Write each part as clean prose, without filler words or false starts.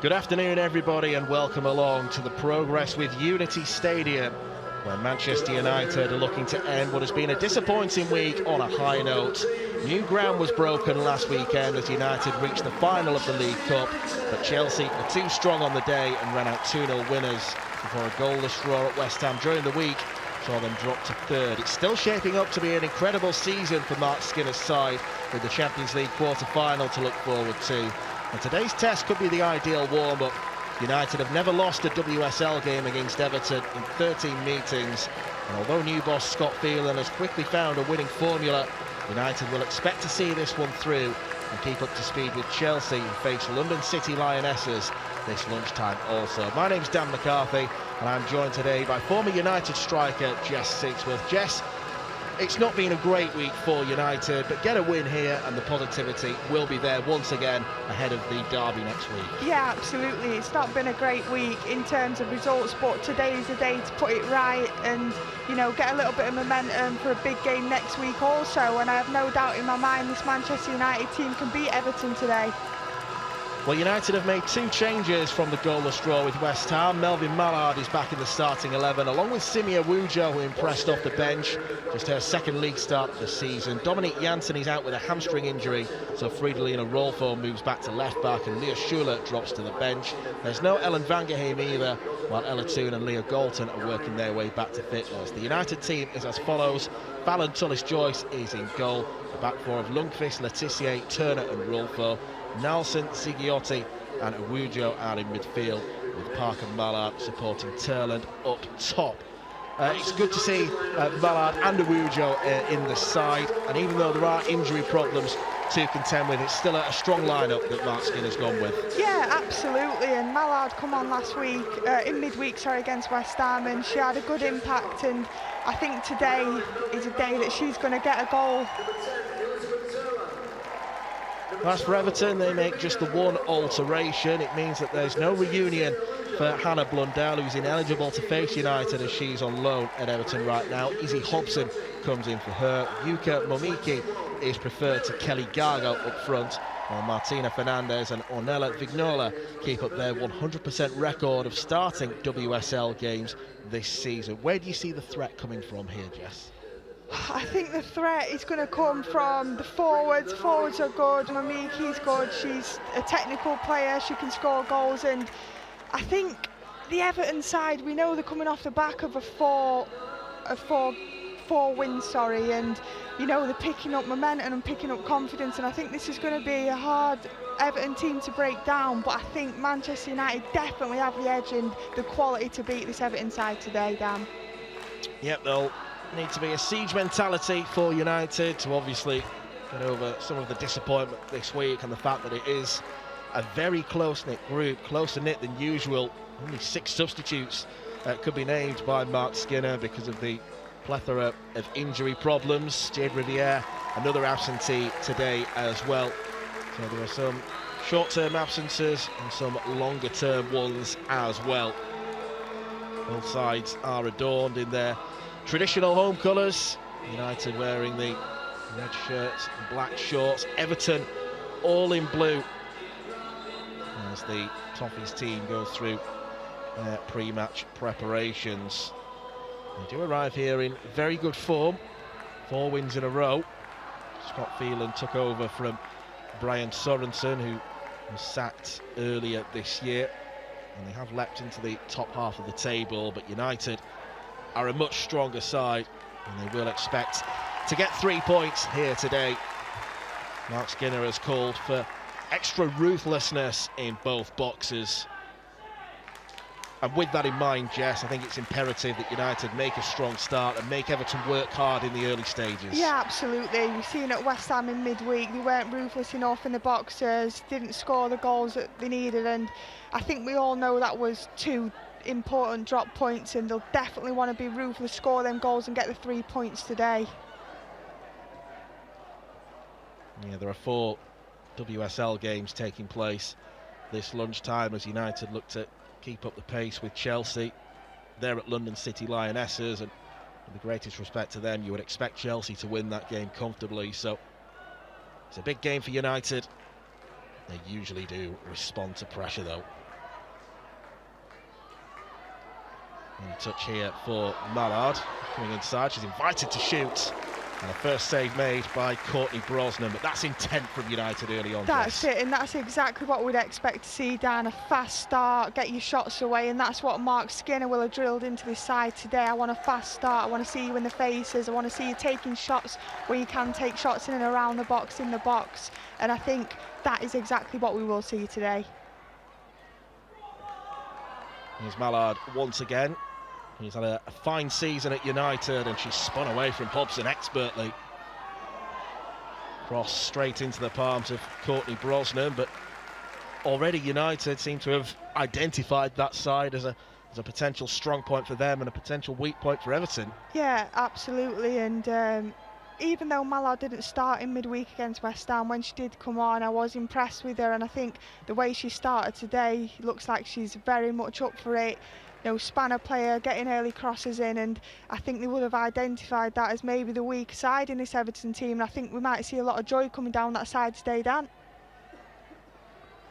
Good afternoon, everybody, and welcome along to the Progress with Unity Stadium, where Manchester United are looking to end what has been a disappointing week on a high note. New ground was broken last weekend as United reached the final of the League Cup, but Chelsea were too strong on the day and ran out 2-0 winners before a goalless draw at West Ham during the week saw them drop to third. It's still shaping up to be an incredible season for Mark Skinner's side, with the Champions League quarter-final to look forward to. And today's test could be the ideal warm-up. United have never lost a WSL game against Everton in 13 meetings. And although new boss Scott Phelan has quickly found a winning formula, United will expect to see this one through and keep up to speed with Chelsea, who face London City Lionesses this lunchtime also. My name's Dan McCarthy, and I'm joined today by former United striker Jess Sigsworth. Jess, it's not been a great week for United, but get a win here and the positivity will be there once again ahead of the derby next week. Yeah, absolutely. It's not been a great week in terms of results, but today is the day to put it right and, you know, get a little bit of momentum for a big game next week also. And I have no doubt in my mind this Manchester United team can beat Everton today. Well, United have made two changes from the goalless draw with West Ham. Melvin Malard is back in the starting 11, along with Simia Wujo, who impressed off the bench. Just her second league start this season. Dominic Janssen is out with a hamstring injury, so Fridolina Rolfo moves back to left back and Leah Schuller drops to the bench. There's no Ellen van Geheim either, while Ella Toon and Leah Galton are working their way back to fitness. The United team is as follows. Fallon Tulis Joyce is in goal. The back four of Lundqvist, Letitia, Turner and Rolfo. Nelson, Zigiotti and Awujo are in midfield, with Parker Malard supporting Turland up top. It's good to see Malard and Awujo in the side, and even though there are injury problems to contend with, it's still a strong lineup that Mark Skinner's gone with. Yeah, absolutely, and Malard come on last week, in midweek, against West Ham, and she had a good impact, and I think today is a day that she's going to get a goal. As for Everton, they make just the one alteration. It means that there's no reunion for Hannah Blundell, who's ineligible to face United as she's on loan at Everton right now. Izzy Hobson comes in for her. Yuka Momiki is preferred to Kelly Gargo up front, while Martina Fernandez and Ornella Vignola keep up their 100% record of starting WSL games this season. Where do you see the threat coming from here, Jess? I think the threat is going to come from the forwards. Forwards are good, Mamiki's good, she's a technical player, she can score goals, and I think the Everton side, we know they're coming off the back of four wins, and you know they're picking up momentum and picking up confidence, and I think this is going to be a hard Everton team to break down, but I think Manchester United definitely have the edge and the quality to beat this Everton side today, Dan. Yep, they'll need to be a siege mentality for United to obviously get over some of the disappointment this week and the fact that it is a very close-knit group, closer knit than usual. Only 6 substitutes could be named by Mark Skinner because of the plethora of injury problems. Jade Riviere, another absentee today as well. So there are some short-term absences and some longer-term ones as well. Both sides are adorned in their traditional home colours. United wearing the red shirts and black shorts. Everton all in blue as the Toffees team go through their pre-match preparations. They do arrive here in very good form. 4 wins in a row. Scott Phelan took over from Brian Sorensen, who was sacked earlier this year, and they have leapt into the top half of the table, but United are a much stronger side and they will expect to get 3 points here today. Mark Skinner has called for extra ruthlessness in both boxes, and with that in mind, Jess, I think it's imperative that United make a strong start and make Everton work hard in the early stages. Yeah, absolutely. We've seen at West Ham in midweek, they weren't ruthless enough in the boxes, didn't score the goals that they needed, and I think we all know that was 2 important drop points, and they'll definitely want to be ruthless, score them goals and get the 3 points today. Yeah, there are 4 WSL games taking place this lunchtime as United look to keep up the pace with Chelsea. They're at London City Lionesses, and with the greatest respect to them, you would expect Chelsea to win that game comfortably. So it's a big game for United. They usually do respond to pressure though. And a touch here for Malard, coming inside. She's invited to shoot. And a first save made by Courtney Brosman, but that's intent from United early on. That's it, and that's exactly what we'd expect to see, Dan. A fast start, get your shots away, and that's what Mark Skinner will have drilled into this side today. I want a fast start, I want to see you in the faces, I want to see you taking shots where you can take shots in and around the box, in the box, and I think that is exactly what we will see today. Here's Malard once again. He's had a fine season at United, and she's spun away from Hobson expertly. Cross straight into the palms of Courtney Brosnan, but already United seem to have identified that side as a potential strong point for them and a potential weak point for Everton. Yeah, absolutely, and even though Malard didn't start in midweek against West Ham, when she did come on, I was impressed with her, and I think the way she started today looks like she's very much up for it. You know, spanner player, getting early crosses in, and I think they would have identified that as maybe the weak side in this Everton team, and I think we might see a lot of joy coming down that side today, Dan.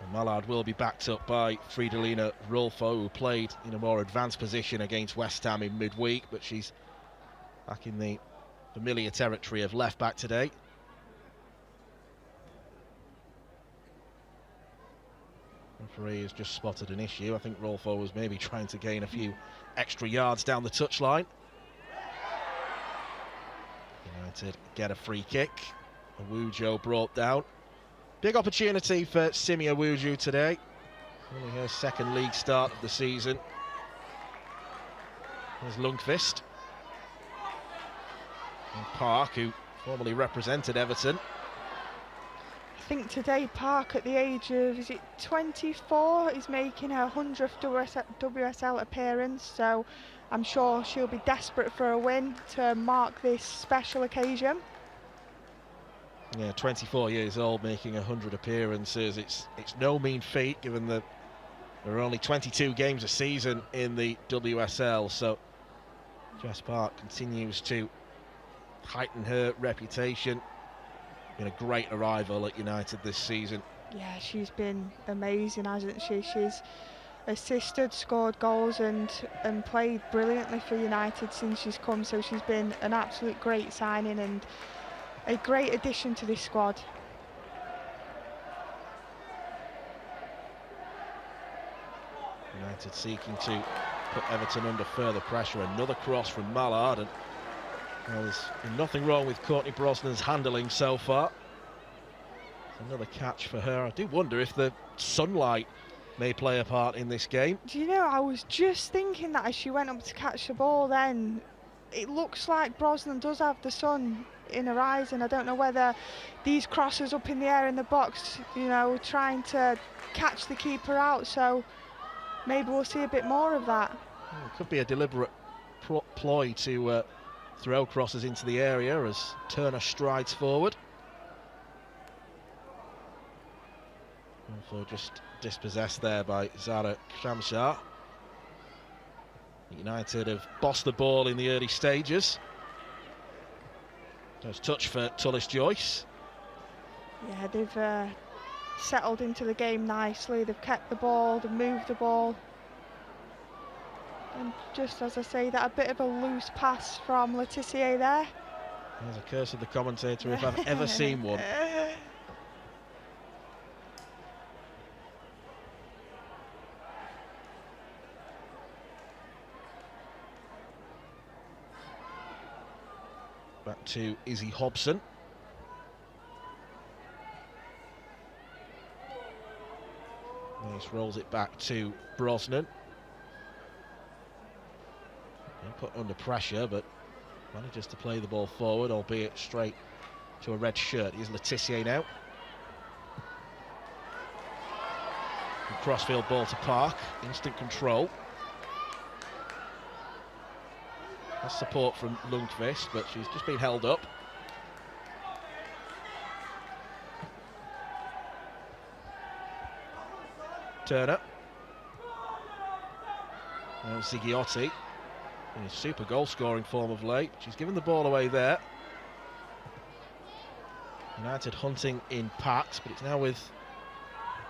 And Malard will be backed up by Fridolina Rolfo, who played in a more advanced position against West Ham in midweek, but she's back in the familiar territory of left back today. Referee has just spotted an issue. I think Rolfo was maybe trying to gain a few extra yards down the touchline. United get a free kick. Awujo brought down. Big opportunity for Simi Awujo today. Only her second league start of the season. There's Lundqvist. And Park, who formerly represented Everton. I think today Park, at the age of, is it 24, is making her 100th WSL appearance, so I'm sure she'll be desperate for a win to mark this special occasion. Yeah, 24 years old, making 100 appearances. It's no mean feat, given that there are only 22 games a season in the WSL, so Jess Park continues to heighten her reputation. Been a great arrival at United this season. Yeah, she's been amazing, hasn't she? She's assisted, scored goals, and played brilliantly for United since she's come, so she's been an absolute great signing and a great addition to this squad. United seeking to put Everton under further pressure. Another cross from Malard, and well, there's been nothing wrong with Courtney Brosnan's handling so far. Another catch for her. I do wonder if the sunlight may play a part in this game. Do you know, I was just thinking that as she went up to catch the ball then, it looks like Brosnan does have the sun in her eyes, and I don't know whether these crosses up in the air in the box, you know, trying to catch the keeper out, so maybe we'll see a bit more of that. Well, it could be a deliberate ploy to throw crosses into the area as Turner strides forward. Also just dispossessed there by Zara Shamshar. United have bossed the ball in the early stages. There's touch for Tulis Joyce. Yeah, they've settled into the game nicely. They've kept the ball, they've moved the ball. And just as I say, that a bit of a loose pass from Letitia there. There's a curse of the commentator if I've ever seen one. Back to Izzy Hobson. This rolls it back to Brosnan. Put under pressure, but manages to play the ball forward, albeit straight to a red shirt. Here's Letitia now. Crossfield ball to Park. Instant control. Has support from Lundqvist, but she's just been held up. Turner. Now Zigiotti. In his super goal-scoring form of late. She's given the ball away there. United hunting in packs, but it's now with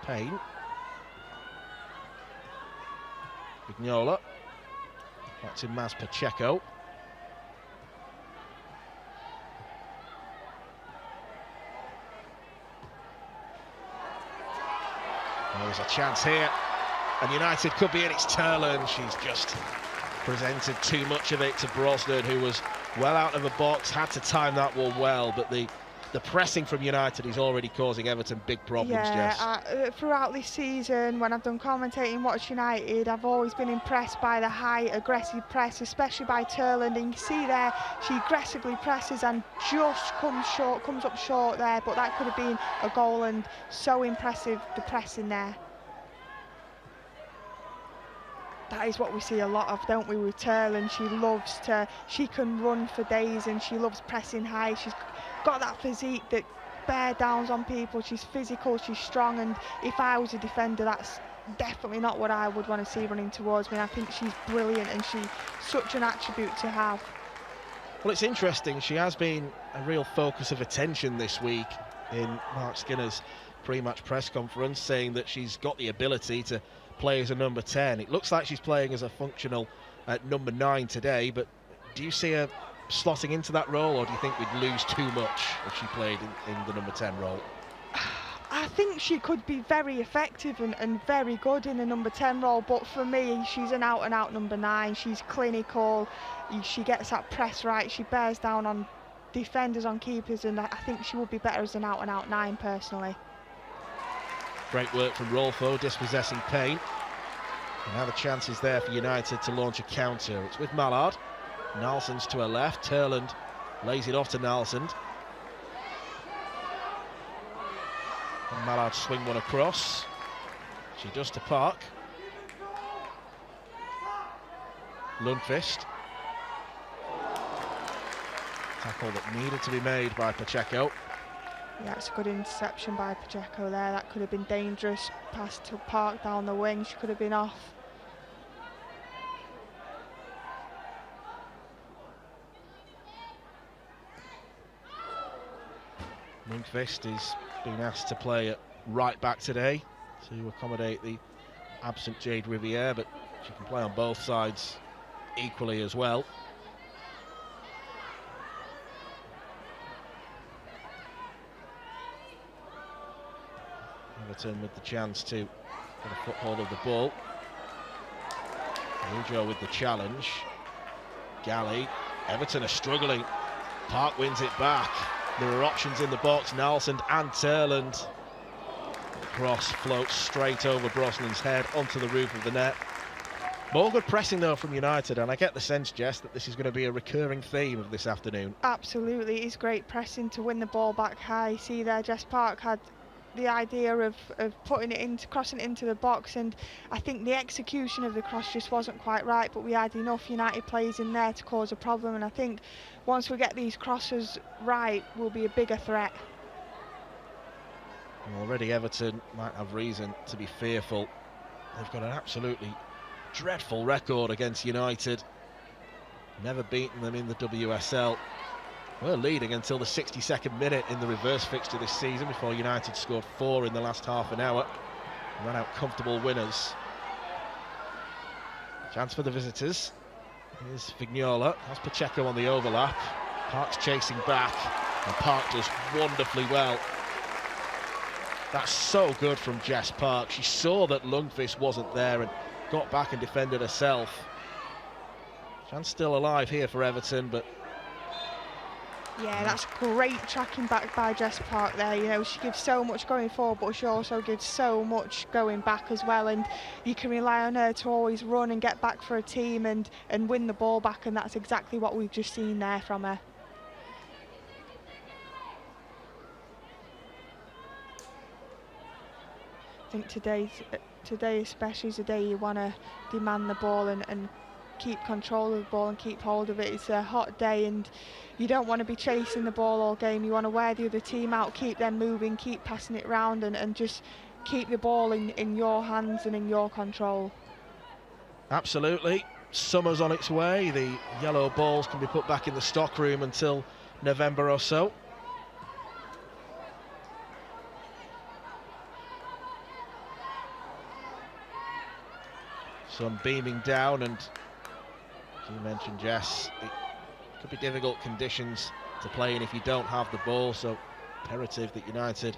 Payne. Vignola. Back to Maz Pacheco. There's a chance here, and United could be in. It's Turland. She's just presented too much of it to Brosman, who was well out of the box, had to time that one well, but the pressing from United is already causing Everton big problems, Jess. Yeah, throughout this season, when I've done commentating, watch United, I've always been impressed by the high, aggressive press, especially by Turland. And you see there, she aggressively presses and just comes up short there, but that could have been a goal, and so impressive, the pressing there. That is what we see a lot of, don't we, with Turland. She can run for days, and she loves pressing high. She's got that physique that bear downs on people. She's physical, she's strong, and if I was a defender, that's definitely not what I would want to see running towards me. I think she's brilliant, and she's such an attribute to have. Well, it's interesting, she has been a real focus of attention this week in Mark Skinner's pre-match press conference, saying that she's got the ability to play as a number 10. It looks like she's playing as a functional number 9 today, but do you see her slotting into that role, or do you think we'd lose too much if she played in the number 10 role? I think she could be very effective and very good in the number 10 role, but for me, she's an out-and-out number 9. She's clinical, she gets that press right, she bears down on defenders, on keepers, and I think she would be better as an out-and-out 9 personally. Great work from Rolfo, dispossessing Payne. And now the chance is there for United to launch a counter. It's with Malard. Nalson's to her left. Turland lays it off to Nalson. And Mallard swing one across. She does to Park. Lundqvist. Tackle that needed to be made by Pacheco. Yeah, it's a good interception by Pacheco there. That could have been dangerous. Pass to Park down the wing. She could have been off. Lundqvist is being asked to play at right back today to accommodate the absent Jade Riviere, but she can play on both sides equally as well. Everton with the chance to get a foothold of the ball. Ujo with the challenge. Galley. Everton are struggling. Park wins it back. There are options in the box. Nalsson and Turland. Cross floats straight over Brosman's head onto the roof of the net. More good pressing though from United, and I get the sense, Jess, that this is going to be a recurring theme of this afternoon. Absolutely, it's great pressing to win the ball back high. See there, Jess Park had the idea of putting it into, crossing it into the box, and I think the execution of the cross just wasn't quite right, but we had enough United players in there to cause a problem, and I think once we get these crosses right, we'll be a bigger threat. Already Everton might have reason to be fearful. They've got an absolutely dreadful record against United. Never beaten them in the WSL. We're leading until the 62nd minute in the reverse fixture this season before United scored 4 in the last half an hour. Ran out comfortable winners. Chance for the visitors. Here's Vignola. That's Pacheco on the overlap. Park's chasing back, and Park does wonderfully well. That's so good from Jess Park. She saw that Lundqvist wasn't there and got back and defended herself. Chance still alive here for Everton, but yeah, that's great tracking back by Jess Park there. You know, she gives so much going forward, but she also gives so much going back as well, and you can rely on her to always run and get back for a team and win the ball back, and that's exactly what we've just seen there from her. I think today especially is the day you want to demand the ball and keep control of the ball and keep hold of it. It's a hot day and you don't want to be chasing the ball all game. You want to wear the other team out, keep them moving, keep passing it round, and just keep the ball in your hands and in your control. Absolutely. Summer's on its way. The yellow balls can be put back in the stock room until November or so. Sun beaming down, and As you mentioned, Jess, it could be difficult conditions to play in if you don't have the ball, so imperative that United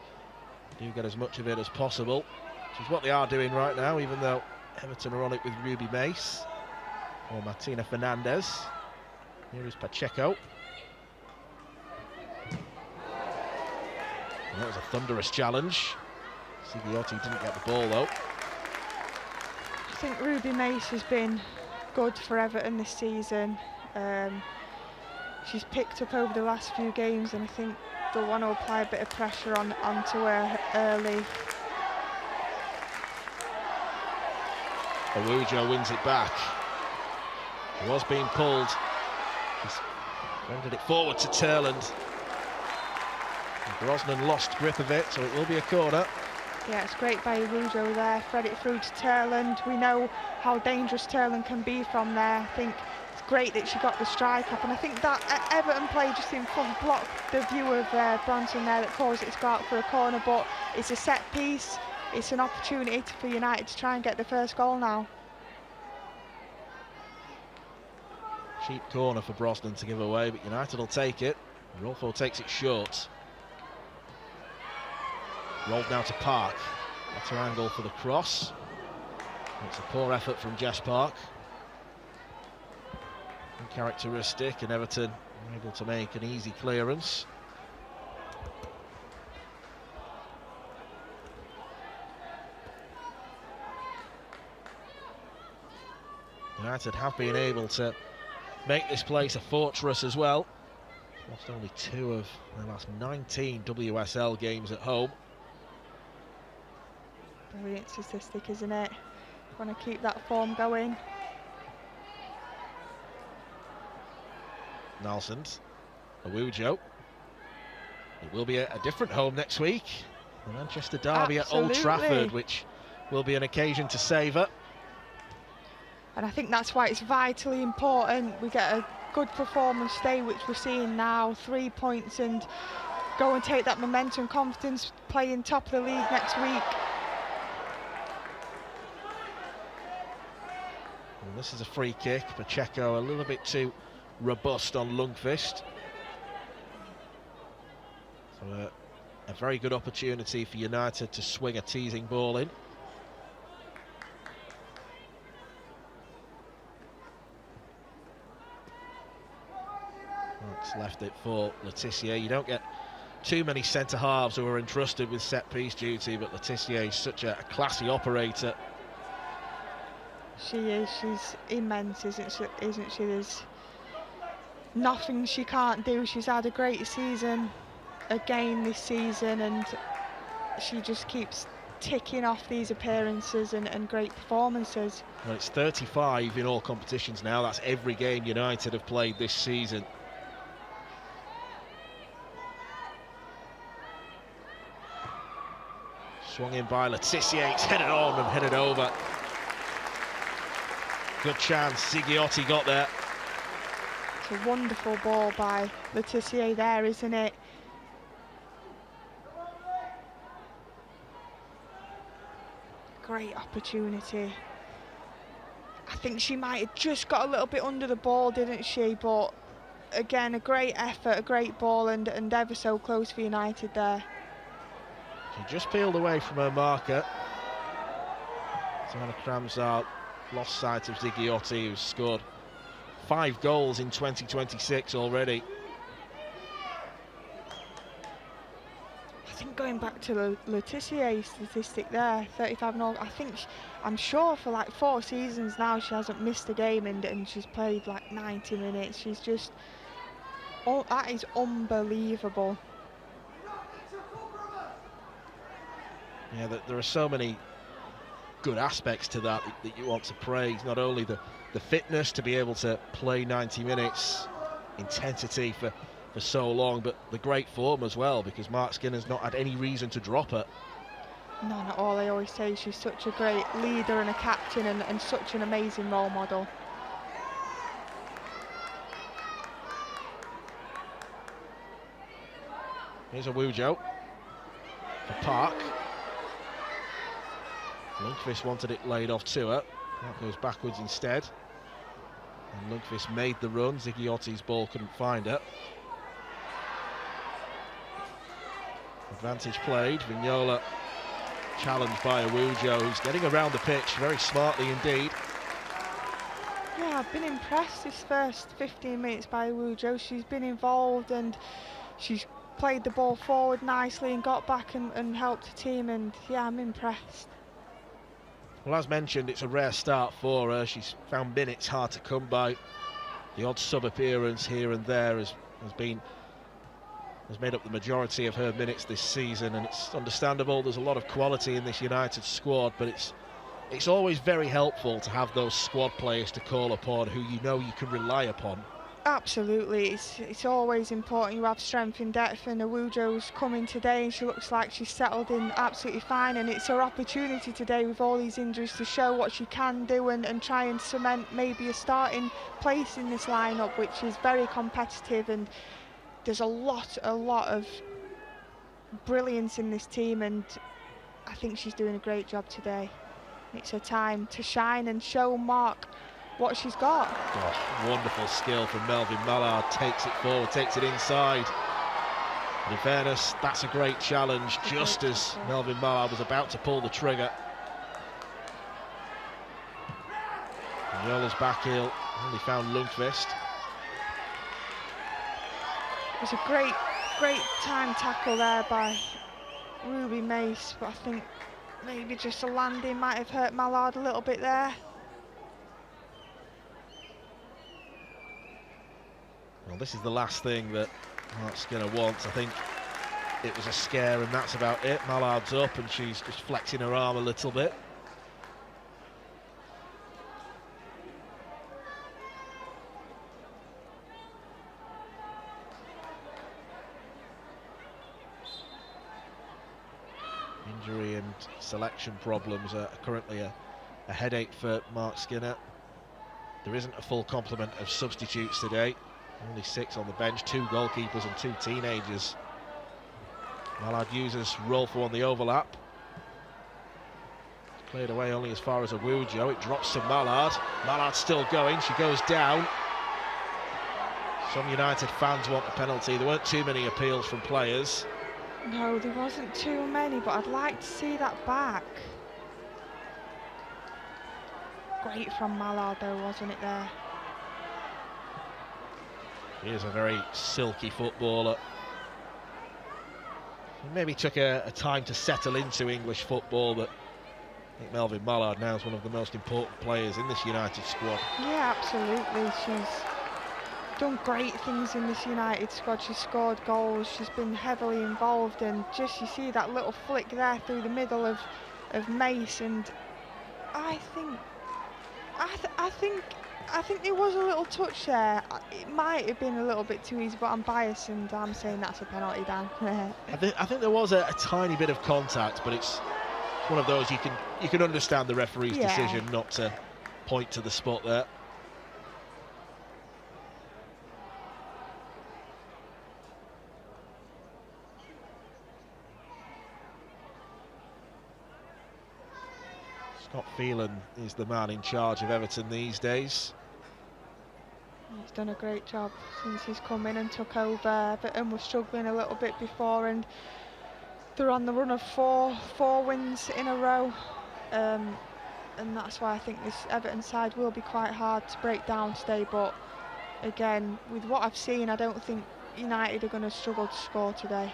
do get as much of it as possible, which is what they are doing right now, even though Everton are on it with Ruby Mace or Martina Fernandez. Here is Pacheco. And that was a thunderous challenge. Sigiotti didn't get the ball though. I think Ruby Mace has been good for Everton this season. She's picked up over the last few games, and I think they'll want to apply a bit of pressure onto her early. Awujo wins it back. It was being pulled. He's rendered it forward to Turland. And Brosman lost grip of it, so it will be a corner. Yeah, it's great by Awujo there. Thread it through to Turland. We know how dangerous Turland can be from there. I think it's great that she got the strike up, and I think that Everton play just in front blocked the view of Bronson there that caused it to go out for a corner, but it's a set piece. It's an opportunity for United to try and get the first goal now. Cheap corner for Brosnan to give away, but United will take it. Rolfo takes it short. Rolled now to Park. Better angle for the cross. It's a poor effort from Jess Park. Uncharacteristic, and Everton are able to make an easy clearance. United have been able to make this place a fortress as well. Lost only 2 of their last 19 WSL games at home. Brilliant statistic, isn't it? Want to keep that form going. Nalsons, Awujo. It will be a different home next week. The Manchester derby at Old Trafford, which will be an occasion to savour. And I think that's why it's vitally important we get a good performance today, which we're seeing now. 3 points and go and take that momentum, confidence, playing top of the league next week. And this is a free kick. Pacheco a little bit too robust on Lundqvist. So a very good opportunity for United to swing a teasing ball in. Marks left it for Letitia. You don't get too many centre halves who are entrusted with set piece duty, but Letitia is such a classy operator. She is. She's immense, isn't she? There's nothing she can't do. She's had a great season again this season, and she just keeps ticking off these appearances and great performances. Well, it's 35 in all competitions now. That's every game United have played this season. Swung in by Letitia. It's headed on and headed over. Good chance. Sigiotti got there. It's a wonderful ball by Letitia there, isn't it? Great opportunity. I think she might have just got a little bit under the ball, didn't she? But again, a great effort, a great ball, and ever so close for United there. She just peeled away from her marker. Sana Kramzar lost sight of Sigiotti, who's scored 5 goals in 2026 already. I think going back to the Letitia statistic there, 35 and all, I'm sure for like 4 seasons now she hasn't missed a game, and she's played like 90 minutes. She's just, that is unbelievable. Yeah, there are so many good aspects to that you want to praise. Not only the fitness to be able to play 90 minutes, intensity for so long, but the great form as well, because Mark Skinner's not had any reason to drop her. None at all. I always say she's such a great leader and a captain, and such an amazing role model. Here's Awujo for Park. Lundqvist wanted it laid off to her. That goes backwards instead. And Lundqvist made the run. Ziggiotti's ball couldn't find it. Advantage played. Vignola challenged by Awujo, who's getting around the pitch very smartly indeed. Yeah, I've been impressed this first 15 minutes by Awujo. She's been involved and she's played the ball forward nicely and got back and helped the team, and yeah, I'm impressed. Well, as mentioned, it's a rare start for her. She's found minutes hard to come by. The odd sub-appearance here and there has made up the majority of her minutes this season, and it's understandable. There's a lot of quality in this United squad, but it's always very helpful to have those squad players to call upon who you know you can rely upon. Absolutely, it's always important you have strength in depth, and Awujo's coming today and she looks like she's settled in absolutely fine, and it's her opportunity today with all these injuries to show what she can do and try and cement maybe a starting place in this lineup, which is very competitive, and there's a lot of brilliance in this team, and I think she's doing a great job today. It's her time to shine and show Mark what she's got. Oh, wonderful skill from Melvin Malard. Takes it forward, takes it inside. And in fairness, that's a great challenge, just as Melvin Malard was about to pull the trigger. Vignola's back heel, only found Lundqvist. It was a great time tackle there by Ruby Mace, but I think maybe just a landing might have hurt Malard a little bit there. Well, this is the last thing that Mark Skinner wants. I think it was a scare and that's about it. Mallard's up and she's just flexing her arm a little bit. Injury and selection problems are currently a headache for Mark Skinner. There isn't a full complement of substitutes today. Only 6 on the bench, 2 goalkeepers and 2 teenagers. Malard uses Rolfo on the overlap. Cleared away only as far as Awujo. It drops to Malard. Mallard's still going. She goes down. Some United fans want a penalty. There weren't too many appeals from players. No, there wasn't too many, but I'd like to see that back. Great from Malard though, wasn't it there? He is a very silky footballer. He maybe took a time to settle into English football, but I think Melvin Malard now is one of the most important players in this United squad. Yeah, absolutely. She's done great things in this United squad. She's scored goals, she's been heavily involved, and just you see that little flick there through the middle of Mace, and I think there was a little touch there. It might have been a little bit too easy, but I'm biased and I'm saying that's a penalty, Dan. I think there was a tiny bit of contact, but it's one of those you can understand the referee's decision not to point to the spot there. Scott Phelan is the man in charge of Everton these days. He's done a great job since he's come in and took over. Everton was struggling a little bit before, and they're on the run of four wins in a row, and that's why I think this Everton side will be quite hard to break down today. But again, with what I've seen, I don't think United are going to struggle to score today.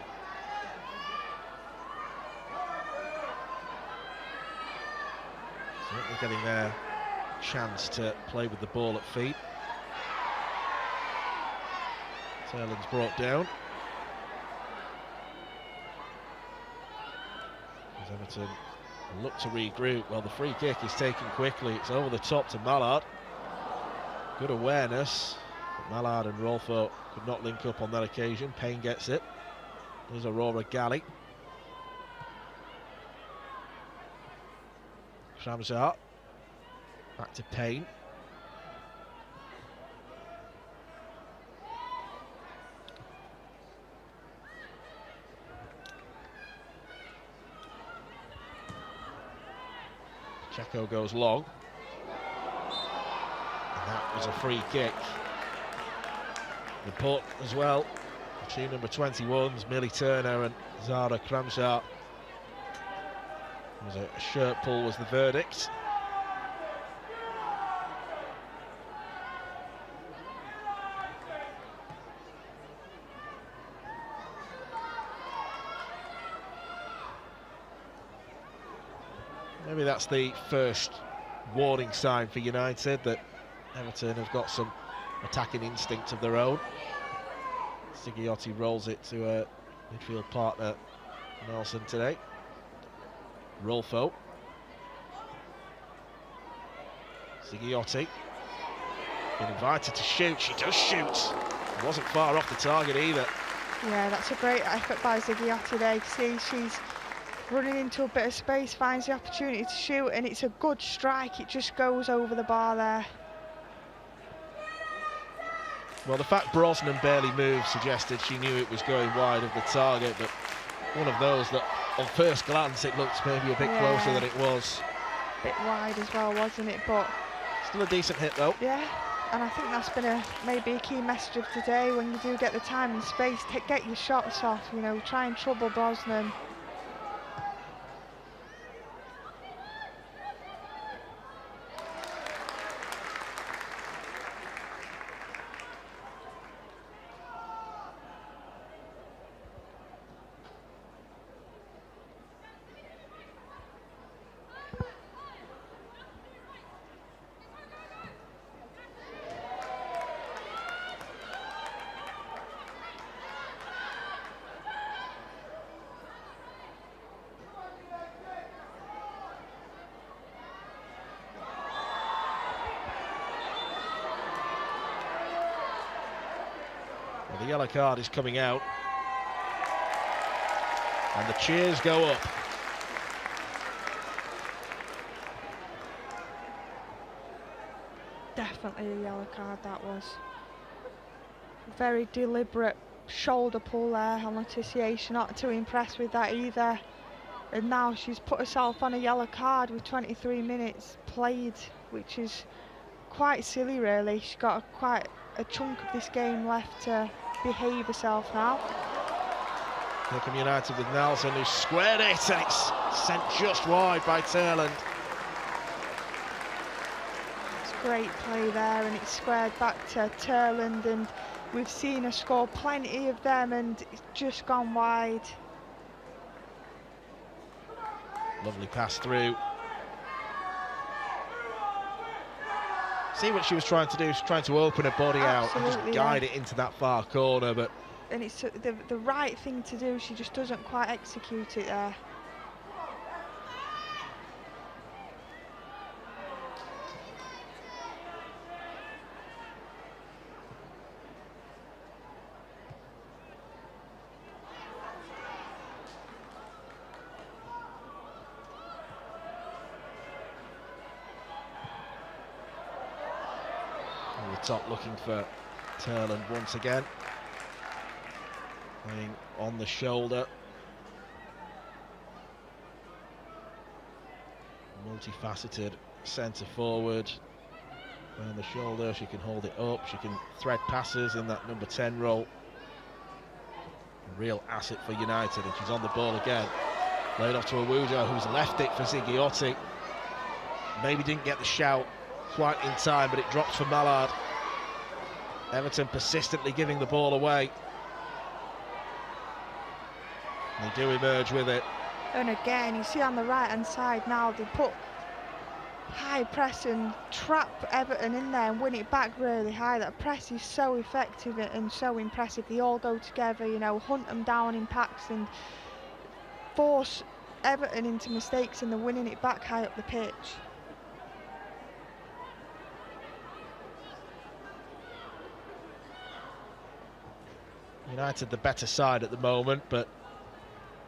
Certainly getting their chance to play with the ball at feet. Turland's brought down. As Everton look to regroup. Well, the free kick is taken quickly. It's over the top to Malard. Good awareness. But Malard and Rolfo could not link up on that occasion. Payne gets it. There's Aurora Galley. Shamsar. Back to Payne. Checo goes long. That was a free kick. Important as well. Team number 21s, Millie Turner and Zara Kramshaw. Was a shirt pull was the verdict. Maybe that's the first warning sign for United that Everton have got some attacking instinct of their own. Sigiotti rolls it to a midfield partner, Nelson, today. Rolfo. Sigiotti. Been invited to shoot. She does shoot. Wasn't far off the target either. Yeah, that's a great effort by Sigiotti there. You see, she's running into a bit of space, finds the opportunity to shoot, and it's a good strike. It just goes over the bar there. Well, the fact Brosman barely moved suggested she knew it was going wide of the target, but one of those that, on first glance, it looks maybe a bit closer than it was. A bit wide as well, wasn't it? But still a decent hit, though. Yeah, and I think that's been maybe a key message of today. When you do get the time and space, get your shots off. You know, try and trouble Brosnan. The yellow card is coming out, and the cheers go up. Definitely a yellow card, that was. Very deliberate shoulder pull there on Letitia. She's not too impressed with that either. And now she's put herself on a yellow card with 23 minutes played, which is quite silly really. She's got quite a chunk of this game left to behave herself now. Here come United with Nelson, who squared it, and it's sent just wide by Turland. It's great play there, and it's squared back to Turland, and we've seen her score plenty of them, and it's just gone wide. Lovely pass through. See what she was trying to do, she's trying to open her body out and just guide it into that far corner, but... And it's the right thing to do, she just doesn't quite execute it there. Top looking for Turland once again, playing on the shoulder, multifaceted centre forward. On the shoulder, she can hold it up, she can thread passes in that number 10 role. A real asset for United, and she's on the ball again. Laid off to Awuja, who's left it for Sigiotti. Maybe didn't get the shout quite in time, but it drops for Malard. Everton persistently giving the ball away. They do emerge with it. And again, you see on the right hand side now, they put high press and trap Everton in there and win it back really high. That press is so effective and so impressive. They all go together, you know, hunt them down in packs and force Everton into mistakes, and they're winning it back high up the pitch. United the better side at the moment, but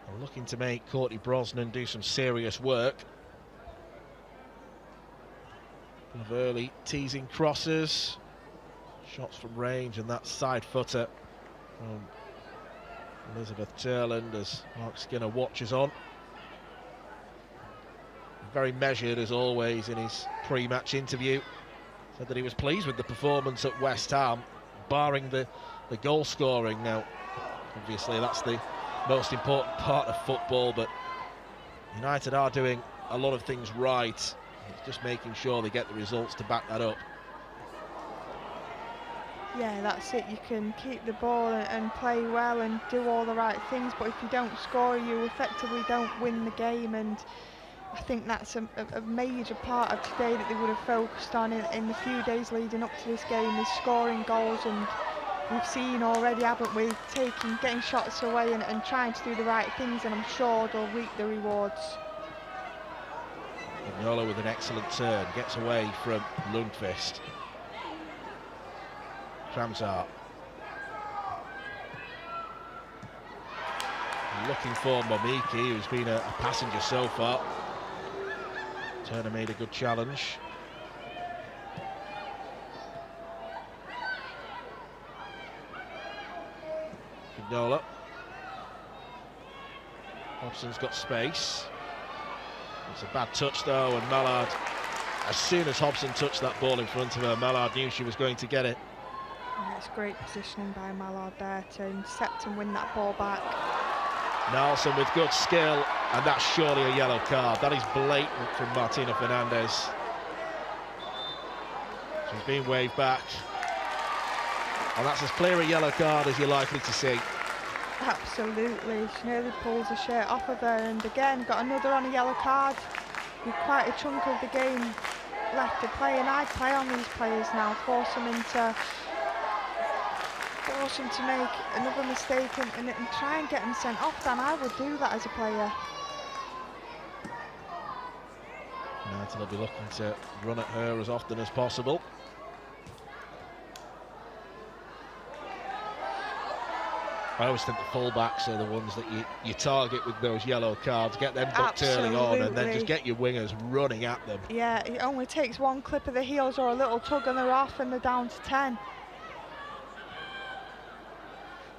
are looking to make Courtney Brosnan do some serious work. Of early teasing crosses, shots from range, and that side footer from Elizabeth Turland as Mark Skinner watches on. Very measured as always in his pre-match interview. said that he was pleased with the performance at West Ham, barring the goal scoring. Now, obviously that's the most important part of football, but United are doing a lot of things right. It's just making sure they get the results to back that up. Yeah, that's it. You can keep the ball and play well and do all the right things, but if you don't score, you effectively don't win the game. And I think that's a major part of today that they would have focused on in the few days leading up to this game, is scoring goals. And we've seen already, haven't we, getting shots away and trying to do the right things, and I'm sure they'll reap the rewards. Schuller with an excellent turn, gets away from Lundqvist. Kramzar looking for Momiki, who's been a passenger so far. Turner made a good challenge. Vignola. Hobson's got space. It's a bad touch though, and Malard, as soon as Hobson touched that ball in front of her, Malard knew she was going to get it. And it's great positioning by Malard there to intercept and win that ball back. Nelson with good skill, and that's surely a yellow card. That is blatant from Martina Fernandez. She's been waved back, and that's as clear a yellow card as you're likely to see. Absolutely, she nearly pulls the shirt off of her, and again got another on a yellow card. With quite a chunk of the game left to play, and I'd play on these players now, force them to make another mistake and try and get them sent off. Then I would do that as a player. United will be looking to run at her as often as possible. I always think the full-backs are the ones that you target with those yellow cards, get them booked early on, and then just get your wingers running at them. Yeah, it only takes one clip of the heels or a little tug and they're off and they're down to 10.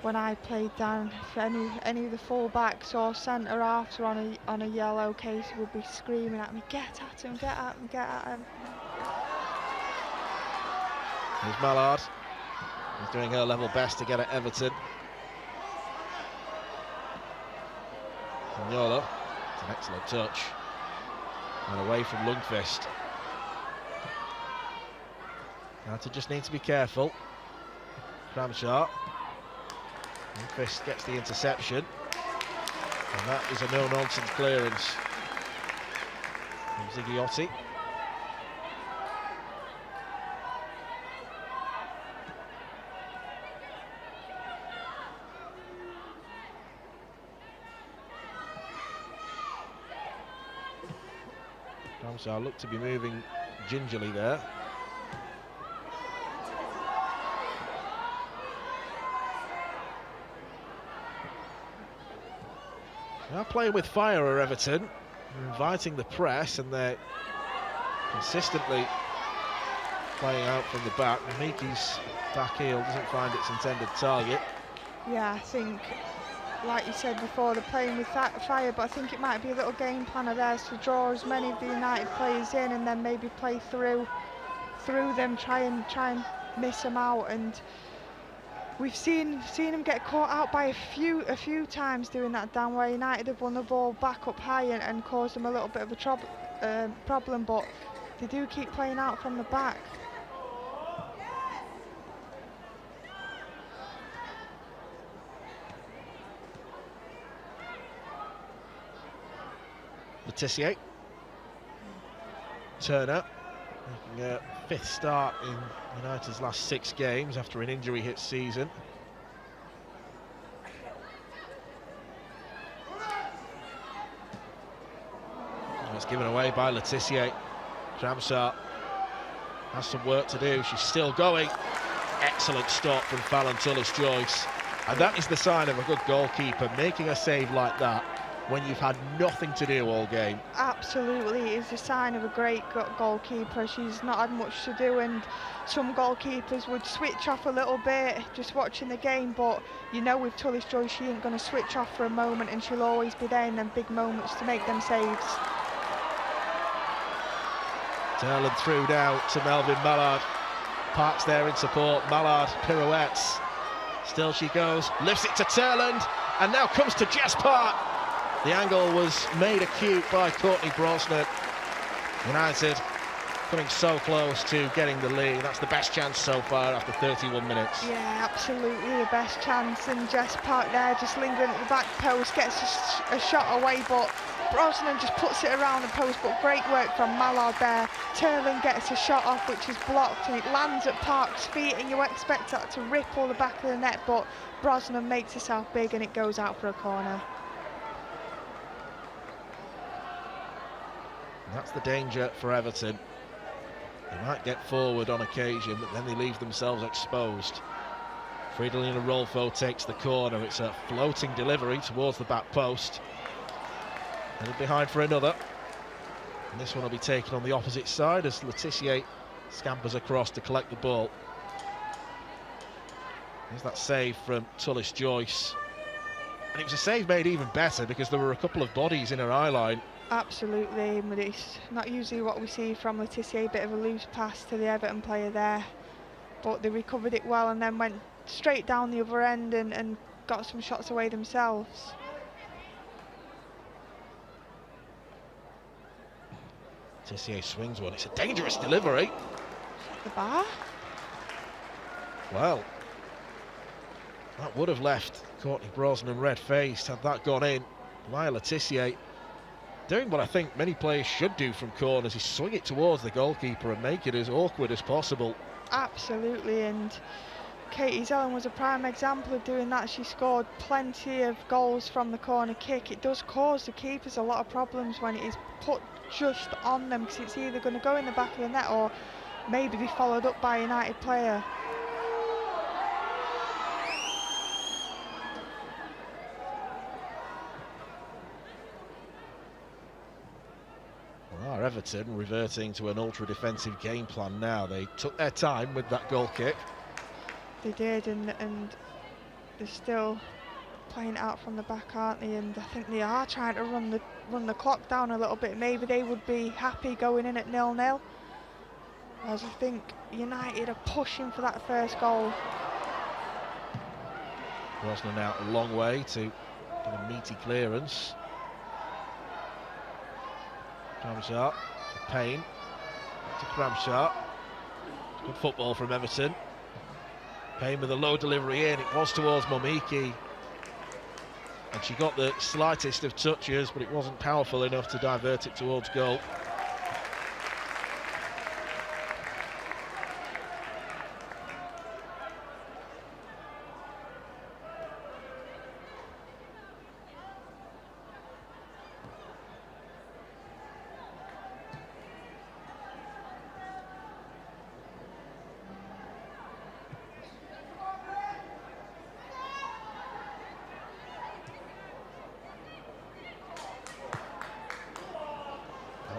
When I played down, if any of the full-backs or centre-halves were on a yellow, Casey would be screaming at me, get at him, get at him, get at him. Here's Malard. He's doing her level best to get at Everton. Vignola, it's an excellent touch. And away from Lundqvist. United just need to be careful. Kramzar. Lundqvist gets the interception. And that is a no-nonsense clearance from Zigliotti. Kramzar looked to be moving gingerly there. They're playing with fire are Everton, inviting the press, and they're consistently playing out from the back. Miki's back heel doesn't find its intended target. Yeah, I think, like you said before, they're playing with fire, but I think it might be a little game plan of theirs to draw as many of the United players in and then maybe play through them, try and miss them out. And we've seen him get caught out by a few times doing that down, where United have won the ball back up high and caused them a little bit of a problem, but they do keep playing out from the back. Letitia. Turner making a 5th start in United's last 6 games after an injury-hit season. It's given away by Letitia. Kramzar has some work to do. She's still going. Excellent stop from Fallon Tulis Joyce. And that is the sign of a good goalkeeper, making a save like that when you've had nothing to do all game. Absolutely, it's a sign of a great goalkeeper. She's not had much to do, and some goalkeepers would switch off a little bit just watching the game, but you know with Tulis Joyce she ain't going to switch off for a moment, and she'll always be there in them big moments to make them saves. Turland through now to Melvin Malard. Parks there in support. Malard pirouettes. Still she goes, lifts it to Turland, and now comes to Jess Park. The angle was made acute by Courtney Brosman. United coming so close to getting the lead. That's the best chance so far after 31 minutes. Yeah, absolutely the best chance, and Jess Park there just lingering at the back post, gets a shot away, but Brosnan just puts it around the post, but great work from Malard there. Turland gets a shot off which is blocked, and it lands at Park's feet, and you expect that to ripple the back of the net, but Brosnan makes herself big and it goes out for a corner. And that's the danger for Everton. They might get forward on occasion, but then they leave themselves exposed. Fridolina Rolfo takes the corner. It's a floating delivery towards the back post. A little behind for another. And this one will be taken on the opposite side as Letitia scampers across to collect the ball. There's that save from Tulis Joyce. And it was a save made even better because there were a couple of bodies in her eye line. Absolutely, but it's not usually what we see from Letitia. A bit of a loose pass to the Everton player there, but they recovered it well and then went straight down the other end and got some shots away themselves. Letitia swings one. It's a dangerous delivery. The bar? Well, that would have left Courtney Brosnan red-faced had that gone in. Lyle Letitia doing what I think many players should do from corners, is swing it towards the goalkeeper and make it as awkward as possible. Absolutely, and Katie Zellen was a prime example of doing that. She scored plenty of goals from the corner kick. It does cause the keepers a lot of problems when it is put just on them, because it's either going to go in the back of the net or maybe be followed up by a United player. Well, Everton reverting to an ultra-defensive game plan now. They took their time with that goal kick. They did, and they're still playing it out from the back, aren't they? And I think they are trying to run the clock down a little bit. Maybe they would be happy going in at 0-0. As I think United are pushing for that first goal. Brosnan out a long way to get a meaty clearance. Cramshaw, Payne to Cramshaw. Good football from Everton. Payne with a low delivery in. It was towards Momiki, and she got the slightest of touches, but it wasn't powerful enough to divert it towards goal.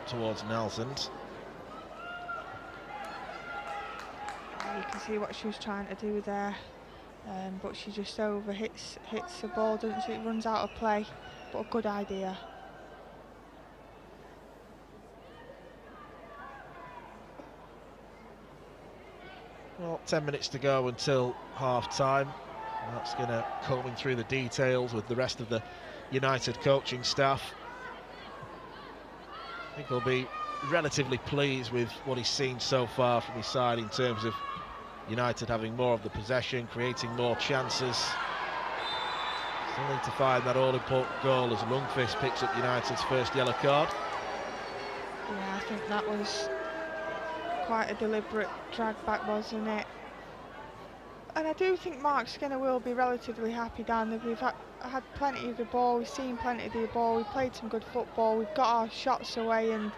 Towards Nelson's. You can see what she was trying to do there, but she just hits the ball, doesn't she? It runs out of play, but a good idea. Well, 10 minutes to go until half-time. That's going to combing through the details with the rest of the United coaching staff. I think he'll be relatively pleased with what he's seen so far from his side in terms of United having more of the possession, creating more chances. Still need to find that all-important goal as Lundqvist picks up United's first yellow card. Yeah, I think that was quite a deliberate drag back, wasn't it? And I do think Mark Skinner will be relatively happy down there. We've had plenty of the ball, we've seen plenty of the ball, we've played some good football, we've got our shots away and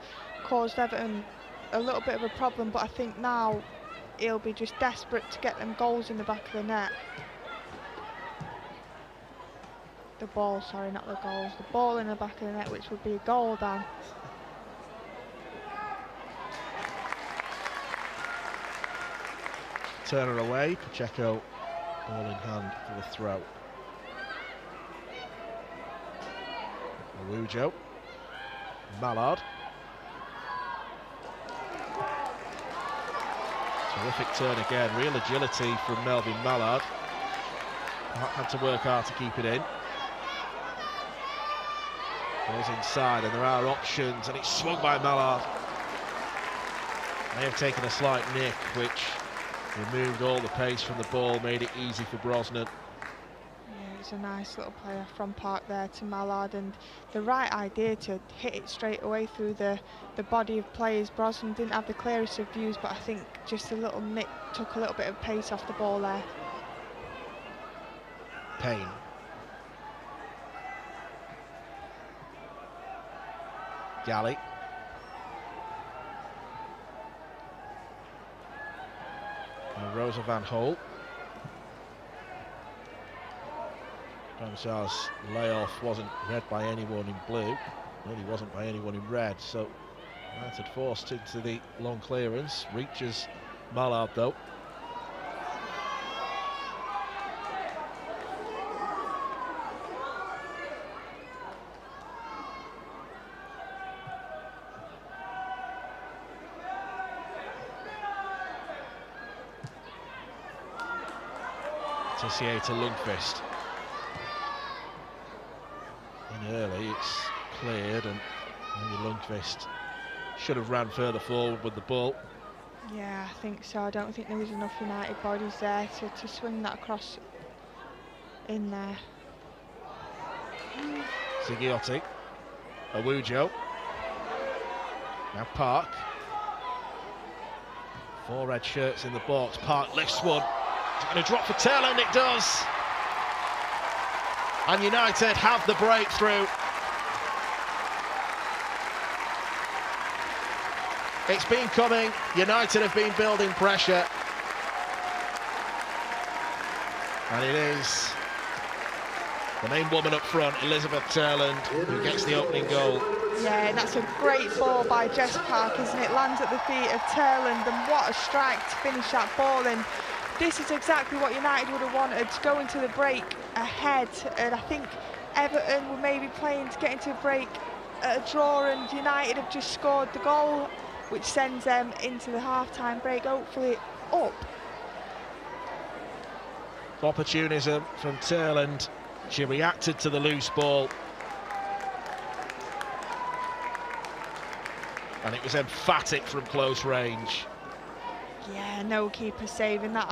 caused Everton a little bit of a problem, but I think now he'll be just desperate to get them goals in the back of the net. The ball, sorry, not the goals. The ball in the back of the net, which would be a goal, Dan. Turner away, Pacheco ball in hand for the throw. Awujo, Malard. Terrific turn again, real agility from Melvin Malard. Had to work hard to keep it in. Goes inside and there are options, and it's swung by Malard. May have taken a slight nick, which removed all the pace from the ball, made it easy for Brosnan. Yeah, it's a nice little player from Park there to Malard, and the right idea to hit it straight away through the body of players. Brosnan didn't have the clearest of views, but I think just a little nick took a little bit of pace off the ball there. Payne. Galley. And Rosa van Holt. Ramsar's layoff wasn't read by anyone in blue. Really wasn't by anyone in red. So United forced into the long clearance. Reaches Malard though. Tissier to Lundqvist. In early, it's cleared, and maybe Lundqvist should have ran further forward with the ball. Yeah, I think so. I don't think there was enough United bodies there to swing that across in there. Zigiotti. Awujo. Now Park. 4 red shirts in the box. Park lifts one. It's going to drop for Turland, it does. And United have the breakthrough. It's been coming. United have been building pressure. And it is the main woman up front, Elizabeth Turland, who gets the opening goal. Yeah, and that's a great ball by Jess Park, isn't it? Lands at the feet of Turland, and what a strike to finish that ball in. This is exactly what United would have wanted, to go into the break ahead, and I think Everton were maybe playing to get into a break at a draw, and United have just scored the goal, which sends them into the half-time break, hopefully up. Opportunism from Turland. She reacted to the loose ball. And it was emphatic from close range. Yeah, no keeper saving that,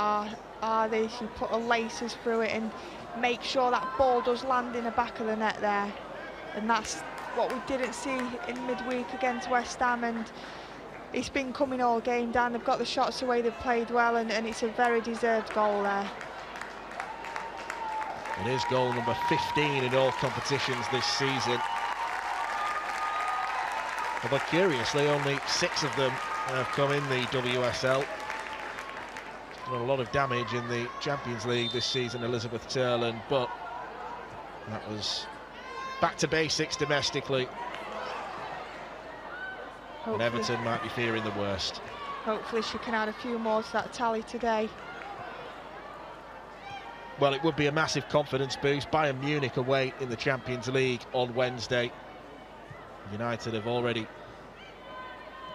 are they? She put her laces through it and make sure that ball does land in the back of the net there. And that's what we didn't see in midweek against West Ham, and it's been coming all game down. They've got the shots away, they've played well, and it's a very deserved goal there. It is goal number 15 in all competitions this season. Although curiously, only 6 of them have come in the WSL. Done a lot of damage in the Champions League this season, Elizabeth Turland, but that was back to basics domestically. And Everton might be fearing the worst. Hopefully she can add a few more to that tally today. Well, it would be a massive confidence boost. Bayern Munich away in the Champions League on Wednesday. United have already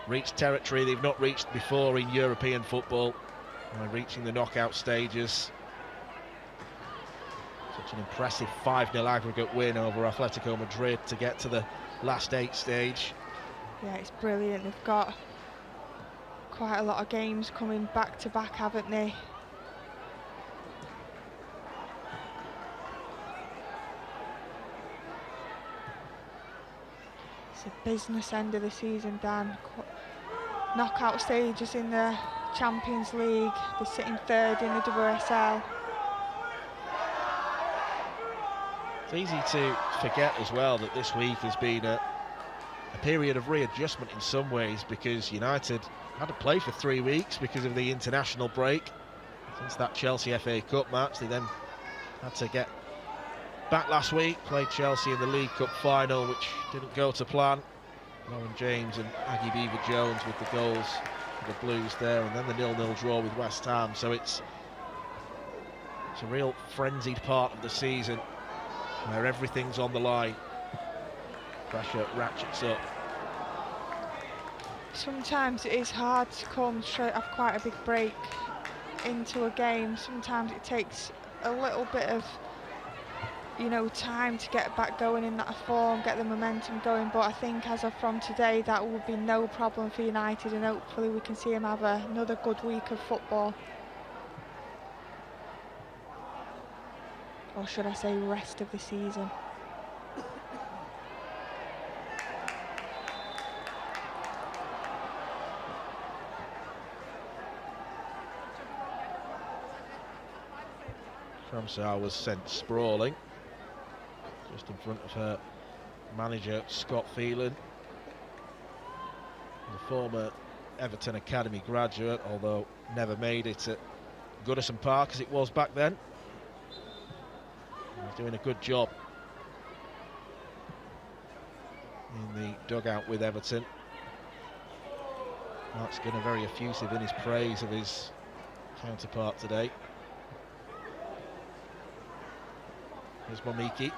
reached territory they've not reached before in European football by reaching the knockout stages. Such an impressive 5-0 aggregate win over Atletico Madrid to get to the last 8 stage. Yeah, it's brilliant. They've got quite a lot of games coming back to back, haven't they? It's a business end of the season, Dan. Knockout stages in the Champions League. They're sitting 3rd in the WSL. It's easy to forget as well that this week has been a period of readjustment in some ways, because United had to play for 3 weeks because of the international break. Since that Chelsea FA Cup match, they then had to get back last week, played Chelsea in the League Cup final, which didn't go to plan. Lauren James and Aggie Beaver-Jones with the goals for the Blues there, and then the 0-0 draw with West Ham. So it's a real frenzied part of the season where everything's on the line. Pressure ratchets up. sometimes it is hard to come straight off quite a big break into a game. Sometimes it takes a little bit of, you know, time to get back going in that form, get the momentum going, but I think as of from today that will be no problem for United, and hopefully we can see them have another good week of football. Or should I say rest of the season. Ramsar was sent sprawling just in front of her manager Scott Phelan, the former Everton Academy graduate, although never made it at Goodison Park as it was back then. He's doing a good job in the dugout with Everton. Mark Skinner very effusive in his praise of his counterpart today. Here's Momiki.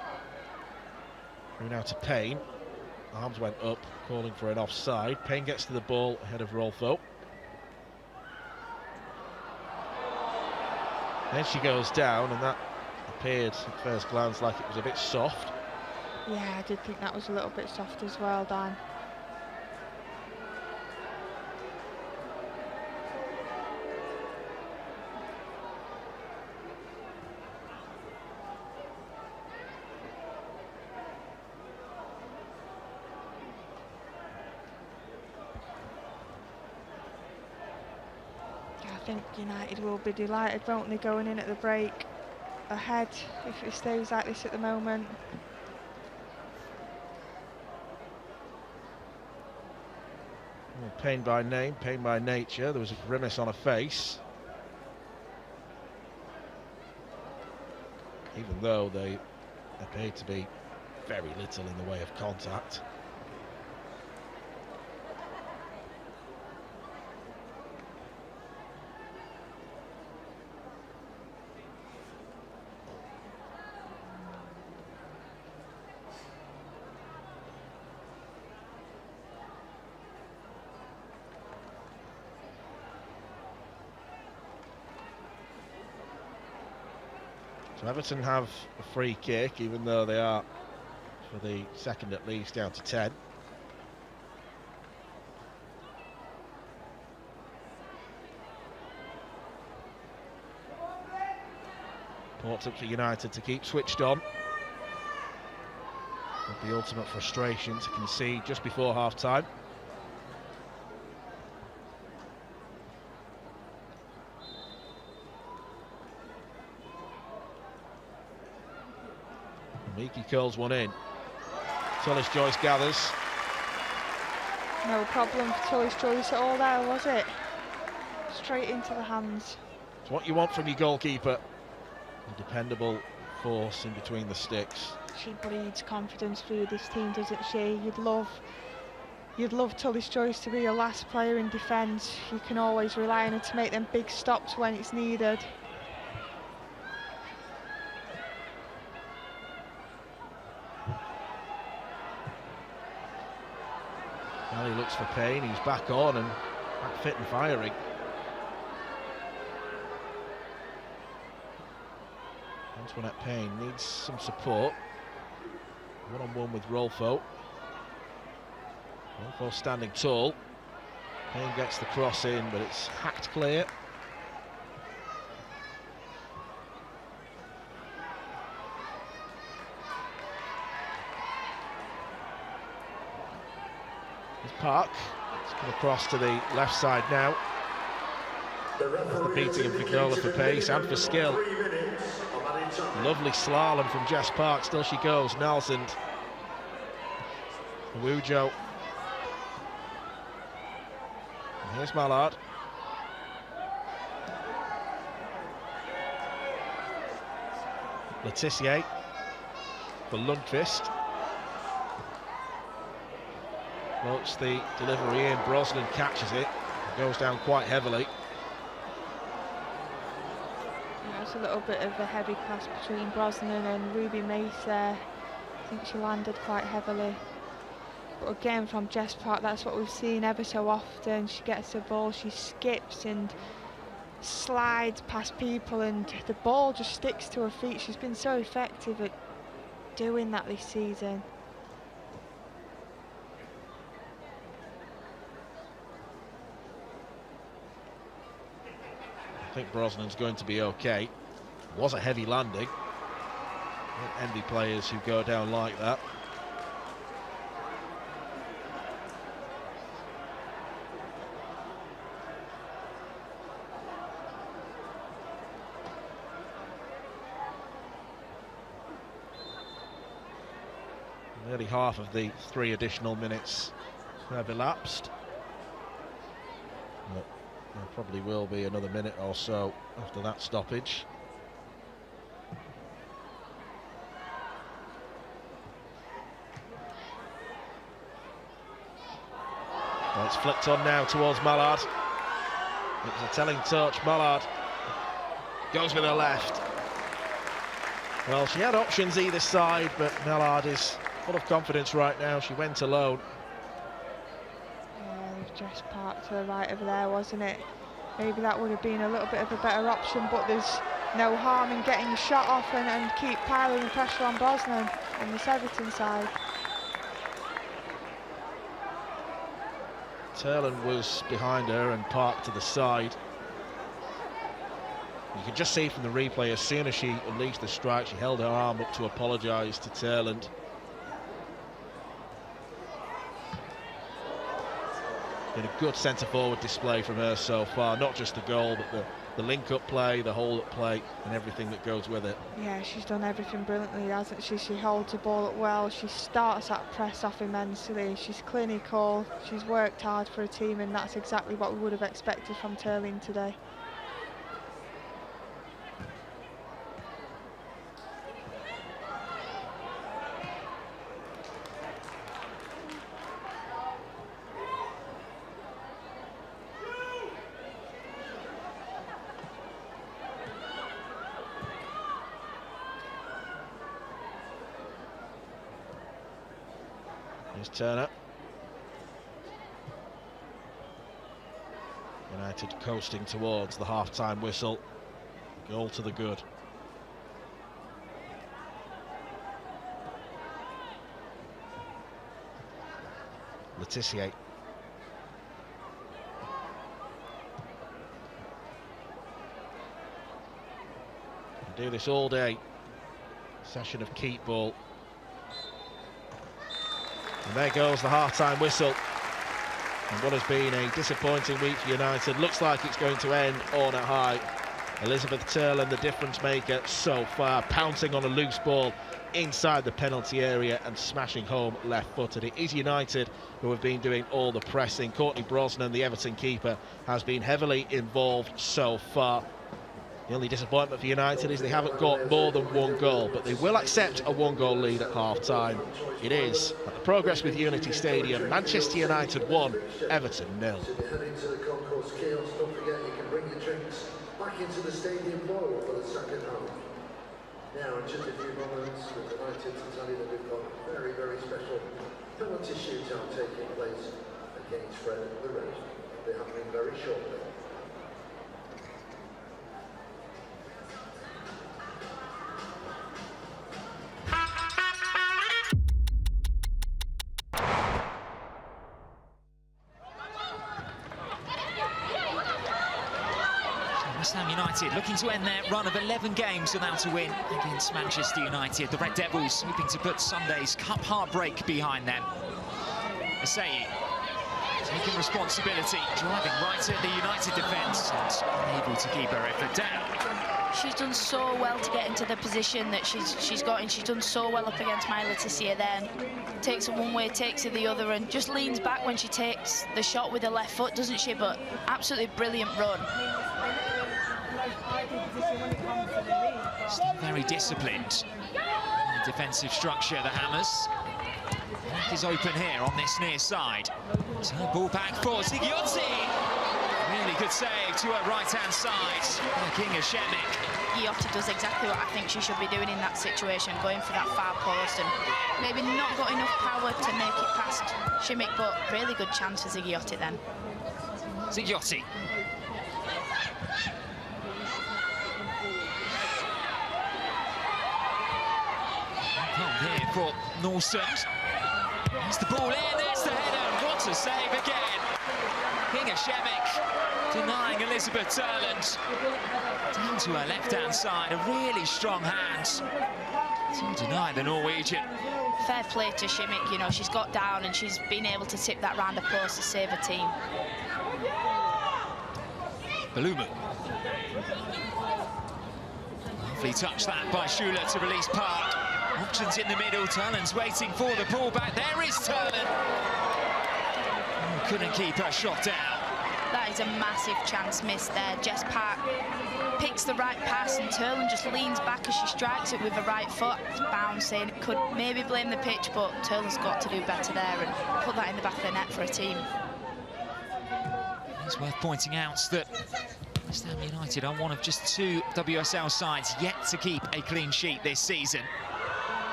Through now to Payne. Arms went up, calling for an offside. Payne gets to the ball ahead of Rolfo. Then she goes down, and that appeared at first glance like it was a bit soft. Yeah, I did think that was a little bit soft as well, Dan. I think United will be delighted, won't they, going in at the break ahead if it stays like this at the moment. Well, Payne by name, Payne by nature. There was a grimace on her face, even though they appeared to be very little in the way of contact. So Everton have a free kick, even though they are, for the second at least, down to 10. Ports up for United to keep switched on. With the ultimate frustration to concede just before half-time. Miki curls one in. Tulis Joyce gathers. No problem for Tulis Joyce at all there, was it? Straight into the hands. It's what you want from your goalkeeper. A dependable force in between the sticks. She breeds confidence through this team, doesn't she? You'd love Tulis Joyce to be your last player in defence. You can always rely on her to make them big stops when it's needed. Now he looks for Payne, he's back on and back fit and firing. Antoinette Payne needs some support. One-on-one with Rolfo. Rolfo standing tall. Payne gets the cross in, but it's hacked clear. Park. It's come across to the left side now. The beating of Vignola for pace and for skill. Lovely slalom from Jess Park. Still she goes. Nelson. Wujo. And here's Malard. Letitia for Lundqvist. Floats the delivery in, Brosman catches it, goes down quite heavily. There's a little bit of a heavy pass between Brosnan and Ruby Mace there. I think she landed quite heavily. But again, from Jess Park, that's what we've seen ever so often. She gets the ball, she skips and slides past people, and the ball just sticks to her feet. She's been so effective at doing that this season. I think Brosnan's going to be okay. It was a heavy landing. I don't envy players who go down like that. Nearly half of the 3 additional minutes have elapsed. But there probably will be another minute or so after that stoppage. Well, it's flicked on now towards Malard. It was a telling touch. Malard goes with her left. Well, she had options either side, but Malard is full of confidence right now. She went alone. Yeah, they've just parked to the right over there, wasn't it? Maybe that would have been a little bit of a better option, but there's no harm in getting a shot off and keep piling the pressure on Brosman on this Everton side. Turland was behind her and parked to the side. You can just see from the replay, as soon as she unleashed the strike, she held her arm up to apologise to Turland. Been a good centre-forward display from her so far, not just the goal, but the link-up play, the hold-up play, and everything that goes with it. Yeah, she's done everything brilliantly, hasn't she? She holds the ball up well, she starts that press off immensely, she's clinical, she's worked hard for a team, and that's exactly what we would have expected from Turland today. Here's Turner. United coasting towards the half-time whistle. Goal to the good. Letitia. Can do this all day. Session of keep ball. And there goes the half-time whistle. And what has been a disappointing week for United, looks like it's going to end on a high. Elizabeth Turland, the difference maker so far, pouncing on a loose ball inside the penalty area and smashing home left-footed. It is United who have been doing all the pressing. Courtney Brosnan, the Everton keeper, has been heavily involved so far. The only disappointment for United is they haven't got more than 1 goal, but they will accept a 1-goal lead at half-time. It is at the Progress with Unity Stadium, Manchester United 1, Everton 0. Heading to the concourse chaos, don't forget you can bring your drinks back into the stadium bowl for the second half. Now, in just a few moments, we're delighted to tell you that we've got a very, very special penalty shootout taking place against Fred the Red. It'll be happening very shortly. West Ham United looking to end their run of 11 games without a win against Manchester United. The Red Devils hoping to put Sunday's cup heartbreak behind them. Asai taking responsibility, driving right at the United defence and unable to keep her effort down. She's done so well to get into the position that she's got in. She's done so well up against my Letitia then. Takes it one way, takes it the other, and just leans back when she takes the shot with her left foot, doesn't she? But absolutely brilliant run. Still very disciplined in the defensive structure, the Hammers. Back is open here on this near side. So ball back for Sigiotti. Really good save to her right-hand side. Kinga Šemić. Giotti does exactly what I think she should be doing in that situation, going for that far post, and maybe not got enough power to make it past Šemić, but really good chance for Giotti then. Giotti. Here for Norsund. There's the ball in, there's the header. What a save again. Kinga Šemić denying Elizabeth Turland. Down to her left-hand side, a really strong hand to deny the Norwegian. Fair play to Šemić, you know, she's got down and she's been able to tip that round the post to save her team. Balumu. Lovely touch that by Schuller to release Park. Options in the middle, Turland's waiting for the ball back. There is Turland. Oh, couldn't keep her shot down. That is a massive chance missed there. Jess Park picks the right pass and Turland just leans back as she strikes it with her right foot. It's bouncing. Could maybe blame the pitch, but Turland's got to do better there and put that in the back of the net for her team. It's worth pointing out that West Ham United are one of just 2 WSL sides yet to keep a clean sheet this season.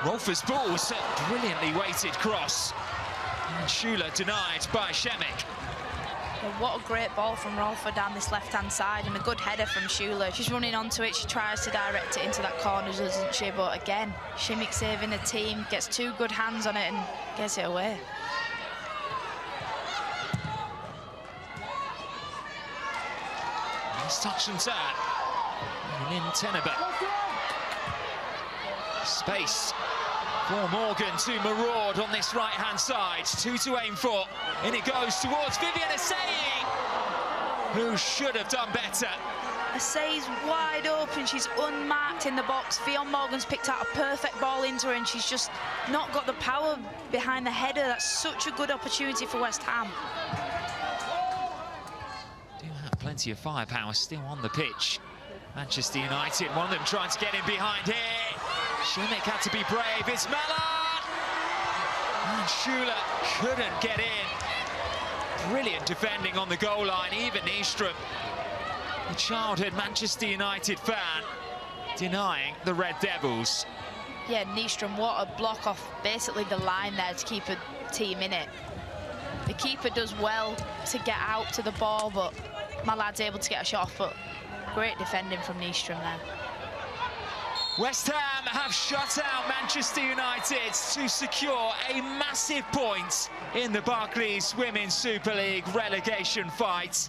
Rolfe's ball was a brilliantly weighted cross. And Schuller denied by Šemić. Well, what a great ball from Rolfe down this left-hand side, and a good header from Schuller. She's running onto it, she tries to direct it into that corner, doesn't she? But again, Šemić saving the team, gets 2 good hands on it and gets it away. Nice touch and turn. Lynn Tenneber. Space for Morgan to Malard on this right-hand side. 2 to aim for. And it goes towards Vivian Asseyi, who should have done better. Asseyi's wide open, she's unmarked in the box. Fionn Morgan's picked out a perfect ball into her and she's just not got the power behind the header. That's such a good opportunity for West Ham. Do have plenty of firepower still on the pitch. Manchester United, one of them trying to get in behind here. Šemić had to be brave, it's Malard! And Schuller couldn't get in. Brilliant defending on the goal line, even Nyström, the childhood Manchester United fan, denying the Red Devils. Yeah, Nyström, what a block off basically the line there to keep a team in it. The keeper does well to get out to the ball, but Malard's able to get a shot off, but great defending from Nyström there. West Ham have shut out Manchester United to secure a massive point in the Barclays Women's Super League relegation fight.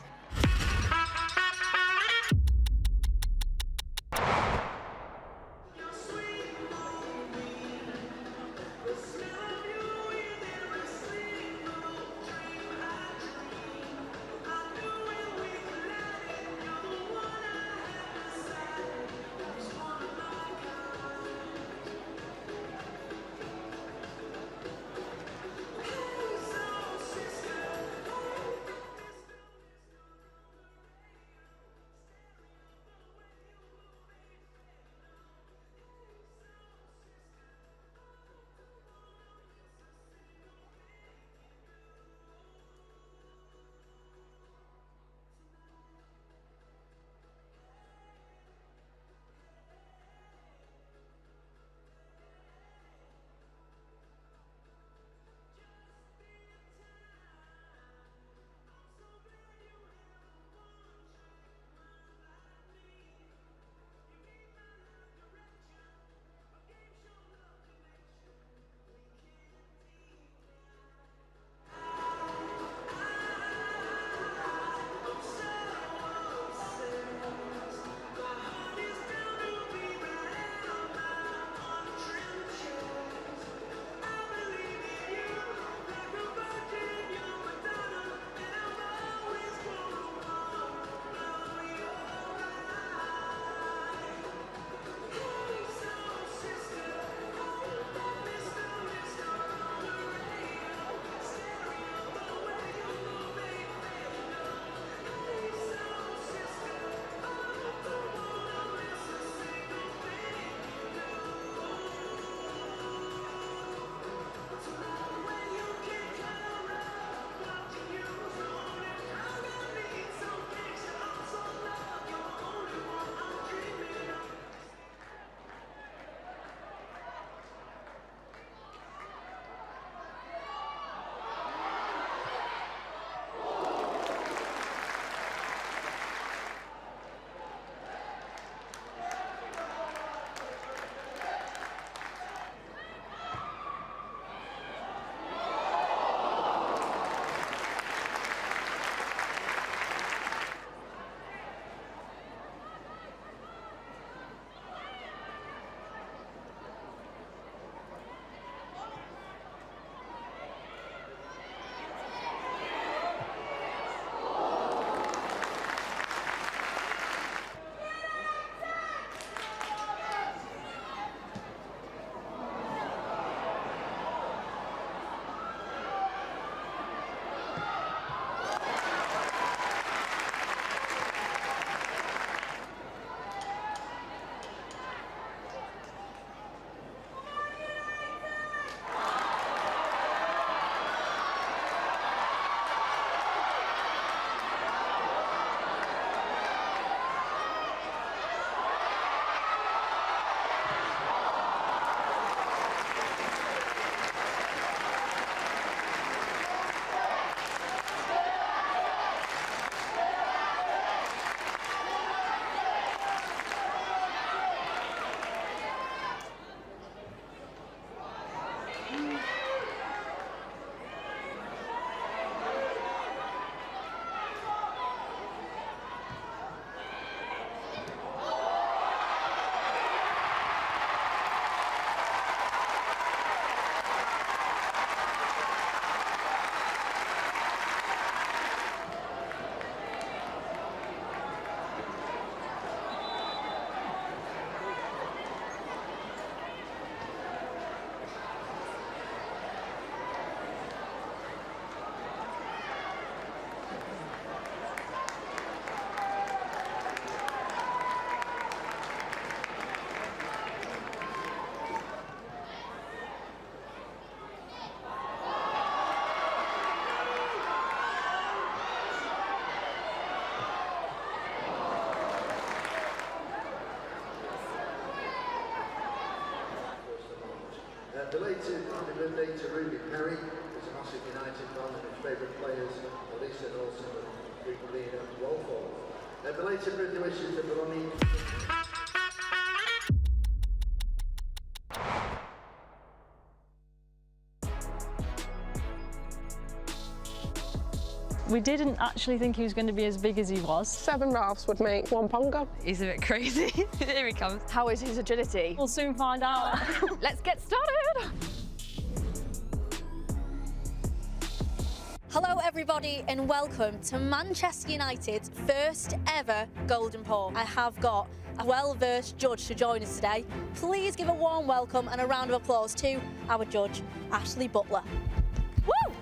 Belated happy birthday to Ruby Perry, who's a massive United fan and his favourite players, Elisa Olsen and Grigolina Walford. Belated birthday wishes to Veronique. We didn't actually think he was going to be as big as he was. 7 Ralphs would make 1 Pongo. He's a bit crazy. Here he comes. How is his agility? We'll soon find out. Let's get started. Hello everybody and welcome to Manchester United's first ever Golden Paw. I have got a well-versed judge to join us today. Please give a warm welcome and a round of applause to our judge, Ashley Butler. Woo!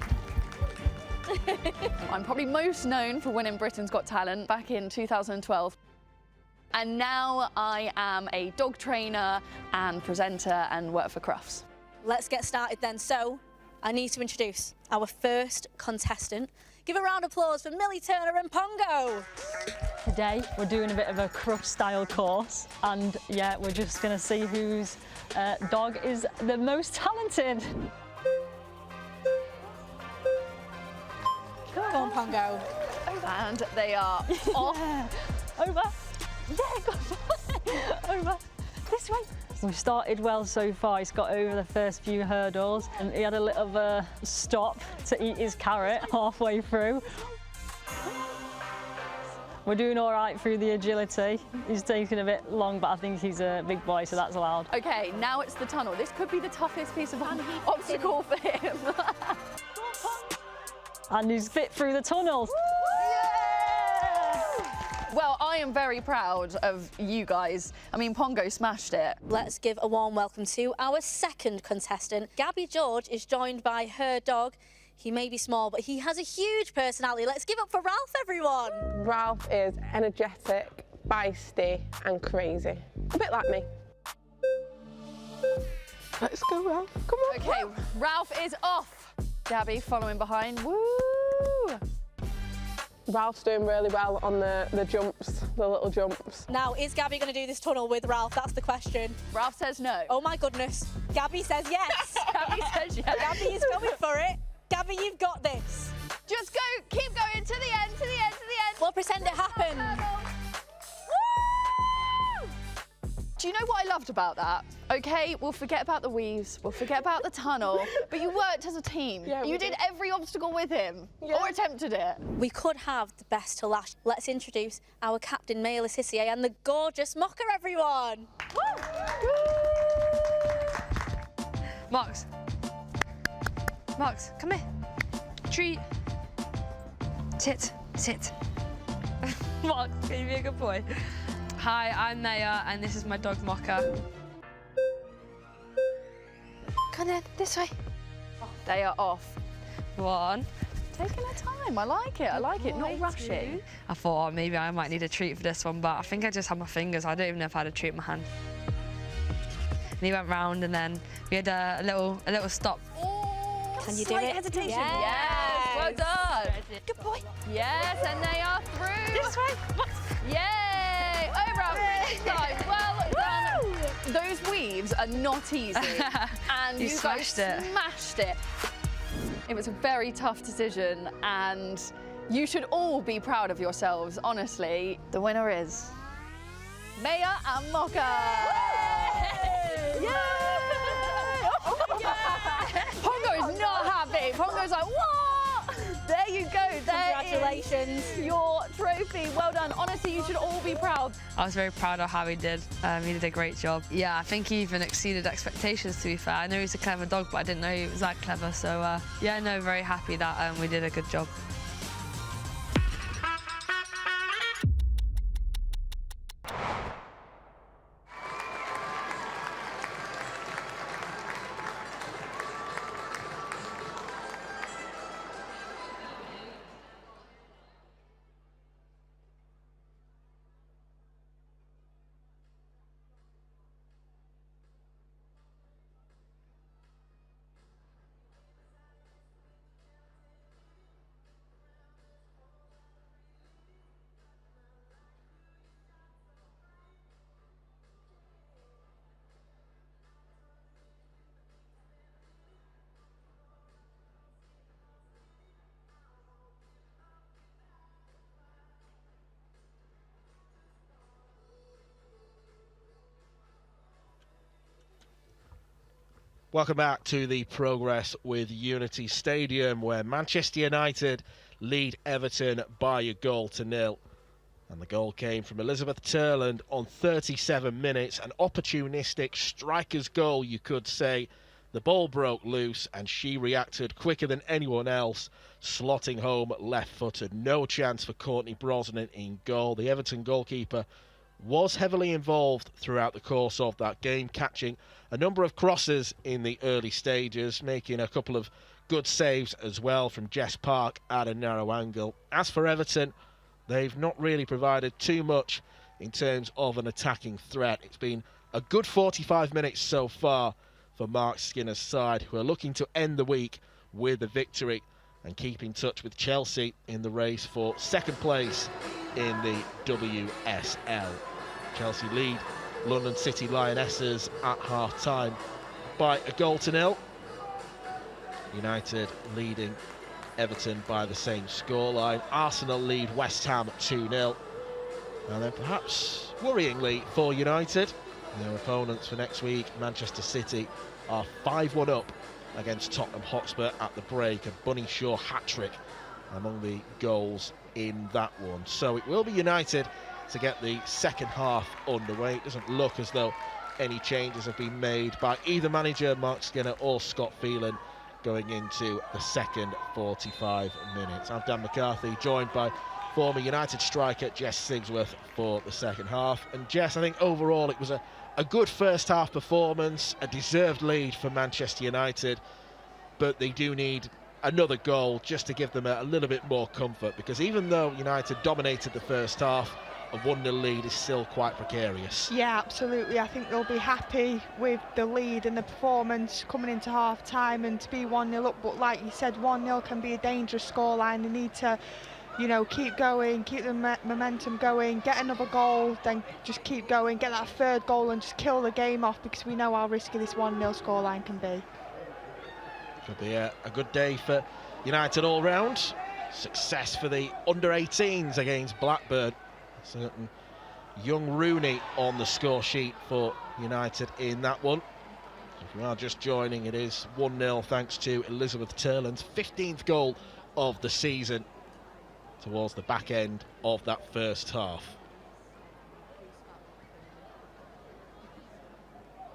I'm probably most known for winning Britain's Got Talent back in 2012. And now I am a dog trainer and presenter and work for Crufts. Let's get started then. So, I need to introduce our first contestant. Give a round of applause for Millie Turner and Pongo. Today we're doing a bit of a Cruft style course, and yeah, we're just going to see whose dog is the most talented. Go on, Pongo. And they are off. Yeah. Over. Yeah, go over. This way. We started well so far. He's got over the first few hurdles and he had a little stop to eat his carrot halfway through. We're doing all right through the agility. He's taking a bit long, but I think he's a big boy, so that's allowed. Okay, now it's the tunnel. This could be the toughest piece of obstacle for him. And he's fit through the tunnels. Well, I am very proud of you guys. I mean, Pongo smashed it. Let's give a warm welcome to our second contestant. Gabby George is joined by her dog. He may be small, but he has a huge personality. Let's give up for Ralph, everyone. Ralph is energetic, feisty and crazy. A bit like me. Let's go, Ralph. Come on. Okay, Ralph is off. Gabby following behind. Woo! Ralph's doing really well on the jumps, the little jumps. Now, is Gabby going to do this tunnel with Ralph? That's the question. Ralph says no. Oh my goodness. Gabby says yes. Gabby says yes. Gabby is going for it. Gabby, you've got this. Just go, keep going to the end, to the end, to the end. We'll pretend it happened. Woo! Do you know what I loved about that? Okay, we'll forget about the weaves, we'll forget about the tunnel, but you worked as a team. Yeah, you did every obstacle with him, or attempted it. We could have the best to last. Let's introduce our captain, Maya Letitia, and the gorgeous Mocha, everyone. Marks, come here. Treat. Sit. Marks, can you be a good boy? Hi, I'm Naya, and this is my dog Mocha. Come on, this way. They are off. 1. Taking their time, I like it, not rushing. I thought maybe I might need a treat for this one, but I think I just had my fingers. I don't even know if I had a treat in my hand. And he went round, and then we had a little stop. Can you do it? Hesitation. Yes, well done. Good boy. Yes, and they are through. This way. Yay! Over our finish line. Well done. Those weaves are not easy. And You you guys smashed it. smashed it. It was a very tough decision, and you should all be proud of yourselves, honestly. The winner is Maya and Mocha. Yay! Pongo is not happy. Pongo's like, what? There you go. Congratulations. There is your trophy. Well done. Honestly, you should all be proud. I was very proud of how he did. He did a great job. Yeah, I think he even exceeded expectations, to be fair. I know he's a clever dog, but I didn't know he was that clever. So, yeah, no, very happy that we did a good job. Welcome back to the Progress with Unity Stadium, where Manchester United lead Everton by a goal to nil. And the goal came from Elizabeth Turland on 37 minutes. An opportunistic striker's goal, you could say. The ball broke loose and she reacted quicker than anyone else, slotting home left-footed. No chance for Courtney Brosnan in goal. The Everton goalkeeper was heavily involved throughout the course of that game, catching a number of crosses in the early stages, making a couple of good saves as well from Jess Park at a narrow angle. As for Everton, they've not really provided too much in terms of an attacking threat. It's been a good 45 minutes so far for Mark Skinner's side, who are looking to end the week with a victory and keep in touch with Chelsea in the race for second place in the WSL. Chelsea lead London City Lionesses at half-time by a goal to nil. United leading Everton by the same scoreline. Arsenal lead West Ham 2-0. And then perhaps worryingly for United, their opponents for next week, Manchester City, are 5-1 up against Tottenham Hotspur at the break. A Bunny Shaw hat-trick among the goals in that one. So it will be United to get the second half underway. It doesn't look as though any changes have been made by either manager, Mark Skinner or Scott Phelan, going into the second 45 minutes. I'm Dan McCarthy, joined by former United striker Jess Sigsworth for the second half. And Jess, I think overall it was a good first half performance, a deserved lead for Manchester United, but they do need another goal just to give them a little bit more comfort, because even though United dominated the first half, a 1-0 lead is still quite precarious. Yeah, absolutely. I think they'll be happy with the lead and the performance coming into half-time and to be 1-0 up, but like you said, 1-0 can be a dangerous scoreline. They need to, you know, keep going, keep the momentum going, get another goal, then just keep going, get that third goal and just kill the game off, because we know how risky this 1-0 scoreline can be. Could be a good day for United all round. Success for the under-18s against Blackburn. Certain young Rooney on the score sheet for United in that one. If you are just joining, it is 1-0 thanks to Elizabeth Turland's 15th goal of the season towards the back end of that first half.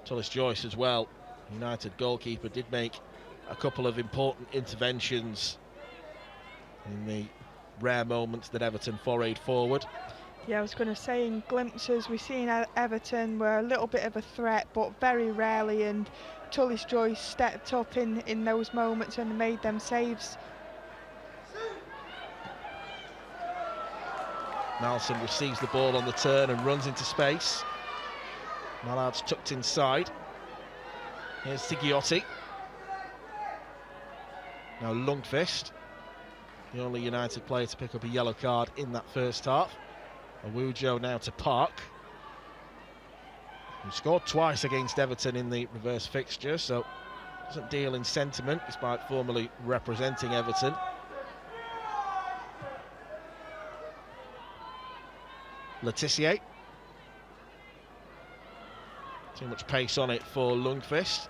Tulis Joyce as well, United goalkeeper, did make a couple of important interventions in the rare moments that Everton forayed forward. Yeah, I was going to say, in glimpses we've seen Everton were a little bit of a threat, but very rarely, and Tulis Joyce stepped up in those moments and made them saves. Malson receives the ball on the turn and runs into space. Mallard's tucked inside. Here's Sigiotti. Now Lundqvist, the only United player to pick up a yellow card in that first half. Awujo now to Park, who scored twice against Everton in the reverse fixture, so doesn't deal in sentiment despite formerly representing Everton. Letitia. Too much pace on it for Lundqvist.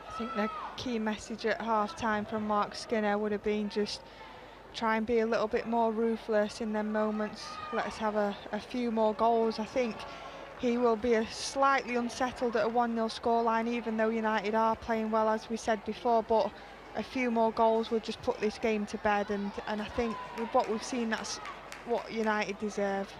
I think the key message at half-time from Mark Skinner would have been just try and be a little bit more ruthless in them moments. Let us have a few more goals. I think he will be slightly unsettled at a 1-0 scoreline, even though United are playing well, as we said before, but a few more goals will just put this game to bed, and I think with what we've seen, that's what United deserve.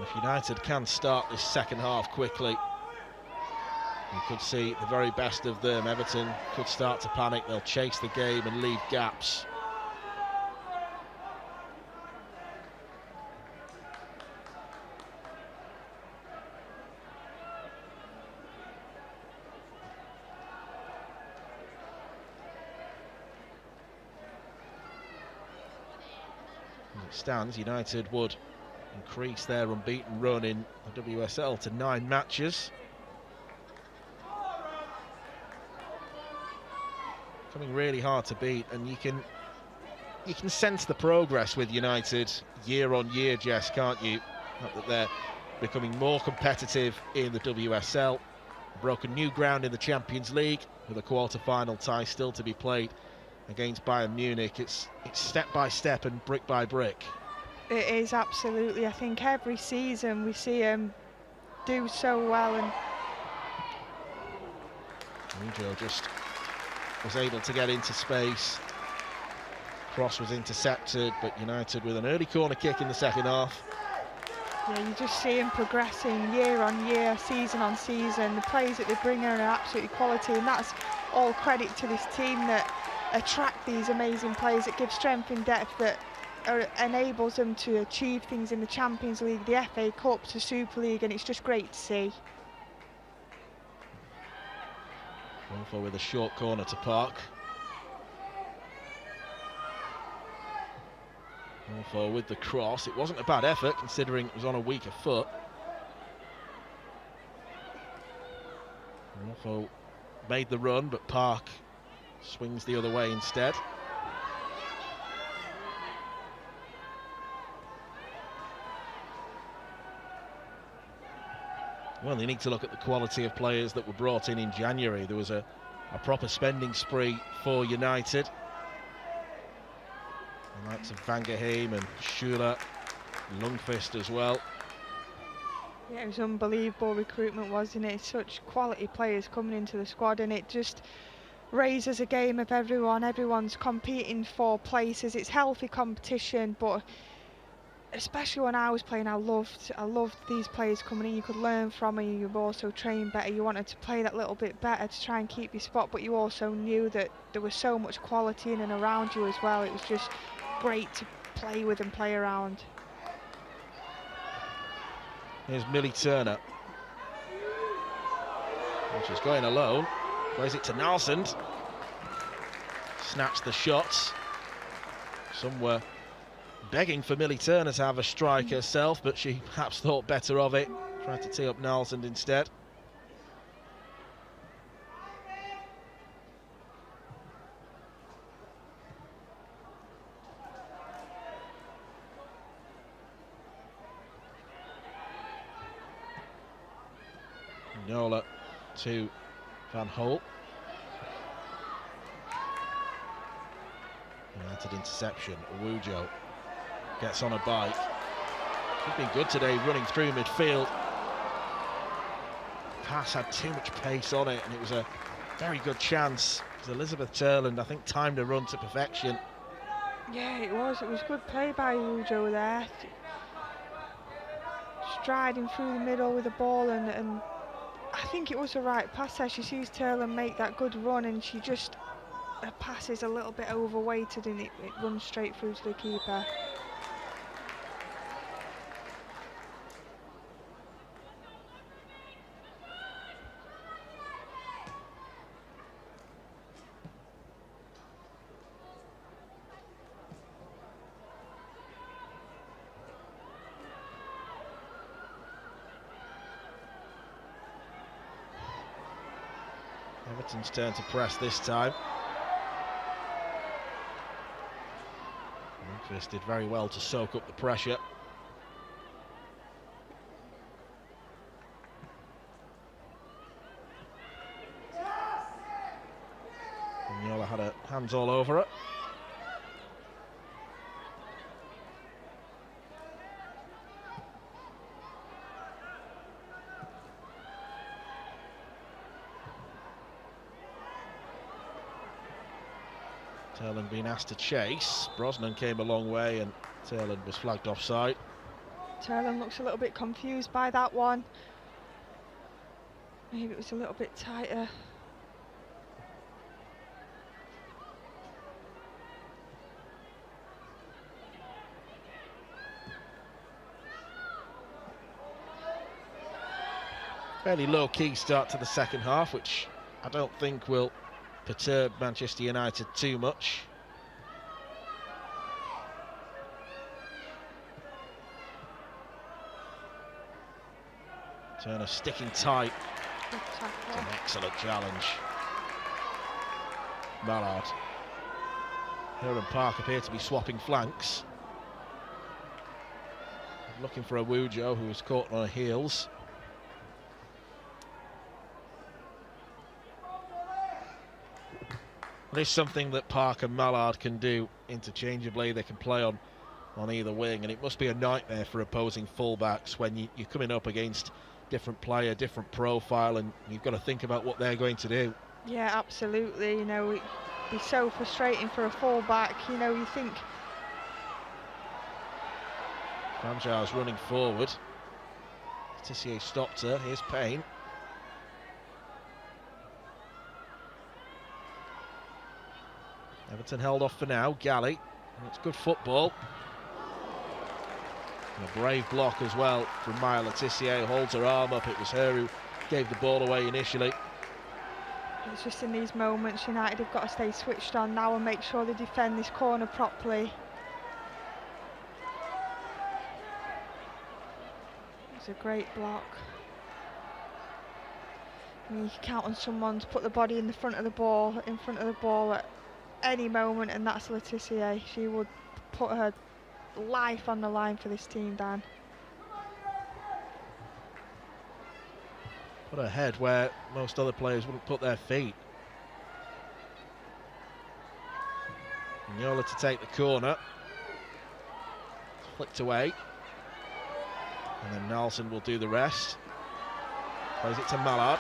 If United can start this second half quickly, you could see the very best of them. Everton could start to panic. They'll chase the game and leave gaps. As it stands, United would increase their unbeaten run in the WSL to 9 matches. Coming really hard to beat, and you you can sense the progress with United year on year, Jess, can't you? Not that they're becoming more competitive in the WSL, broken new ground in the Champions League with a quarter-final tie still to be played against Bayern Munich. It's step by step and brick by brick. It is, absolutely. I think every season we see them do so well, and Mujo just was able to get into space. Cross was intercepted, but United with an early corner kick in the second half. yeah, you just see them progressing year on year, season on season. The players that they bring in are absolutely quality, and that's all credit to this team that attract these amazing players, that give strength in depth, that enables them to achieve things in the Champions League, the FA Cup, the Super League, and it's just great to see. Wolfer with a short corner to Park. Wolfer with the cross. It wasn't a bad effort considering it was on a weaker foot. Wolfer made the run, but Park swings the other way instead. Well, they need to look at the quality of players that were brought in January. There was a proper spending spree for United. The likes of Van Geheim and Schuller, Lundqvist as well. Yeah, it was unbelievable recruitment, wasn't it? Such quality players coming into the squad, and it just raises a game of everyone. Everyone's competing for places. It's healthy competition, but especially when I was playing, I loved these players coming in. You could learn from them, you also train better, you wanted to play that little bit better to try and keep your spot, but you also knew that there was so much quality in and around you as well. It was just great to play with and play around. Here's Millie Turner. Well, she's going alone. Plays it to Nalsund. Snatched the shots. Some were begging for Millie Turner to have a strike herself, but she perhaps thought better of it. Tried to tee up Nalsund instead. Nola to Van Holt. United interception. Wujo gets on a bike. She's been good today running through midfield. Pass had too much pace on it, and it was a very good chance. Elizabeth Turland, I think, timed a run to perfection. Yeah, it was good play by Wujo there. Striding through the middle with the ball, and I think it was the right pass there. She sees Turland make that good run, and she just, her pass is a little bit overweighted, and it runs straight through to the keeper. Everton's turn to press this time. Lundqvist did very well to soak up the pressure. Vignola had her hands all over her. Turland being asked to chase. Brosman came a long way, and Turland was flagged offside. Turland looks a little bit confused by that one. Maybe it was a little bit tighter. Fairly low-key start to the second half, which I don't think will perturb Manchester United too much. Turner sticking tight. It's an excellent challenge. Malard. Her and Park appear to be swapping flanks. Looking for a Wujo, who was caught on her heels. There's something that Park and Malard can do interchangeably. They can play on either wing, and it must be a nightmare for opposing fullbacks when you're coming up against different player, different profile, and you've got to think about what they're going to do. Yeah, absolutely. You know, it'd be so frustrating for a fullback. You know, you think. Kramjar's running forward. Tissier stopped her. Here's Payne. Everton held off for now. Galley. And it's good football. And a brave block as well from Maya Letitia, who holds her arm up. It was her who gave the ball away initially. It's just in these moments United have got to stay switched on now and make sure they defend this corner properly. It's a great block. I mean, you can count on someone to put the body in the front of the ball, at any moment, and that's Letitia. She would put her life on the line for this team, Dan. Put her head where most other players wouldn't put their feet. Nyola to take the corner. Flicked away. And then Nelson will do the rest. Plays it to Malard.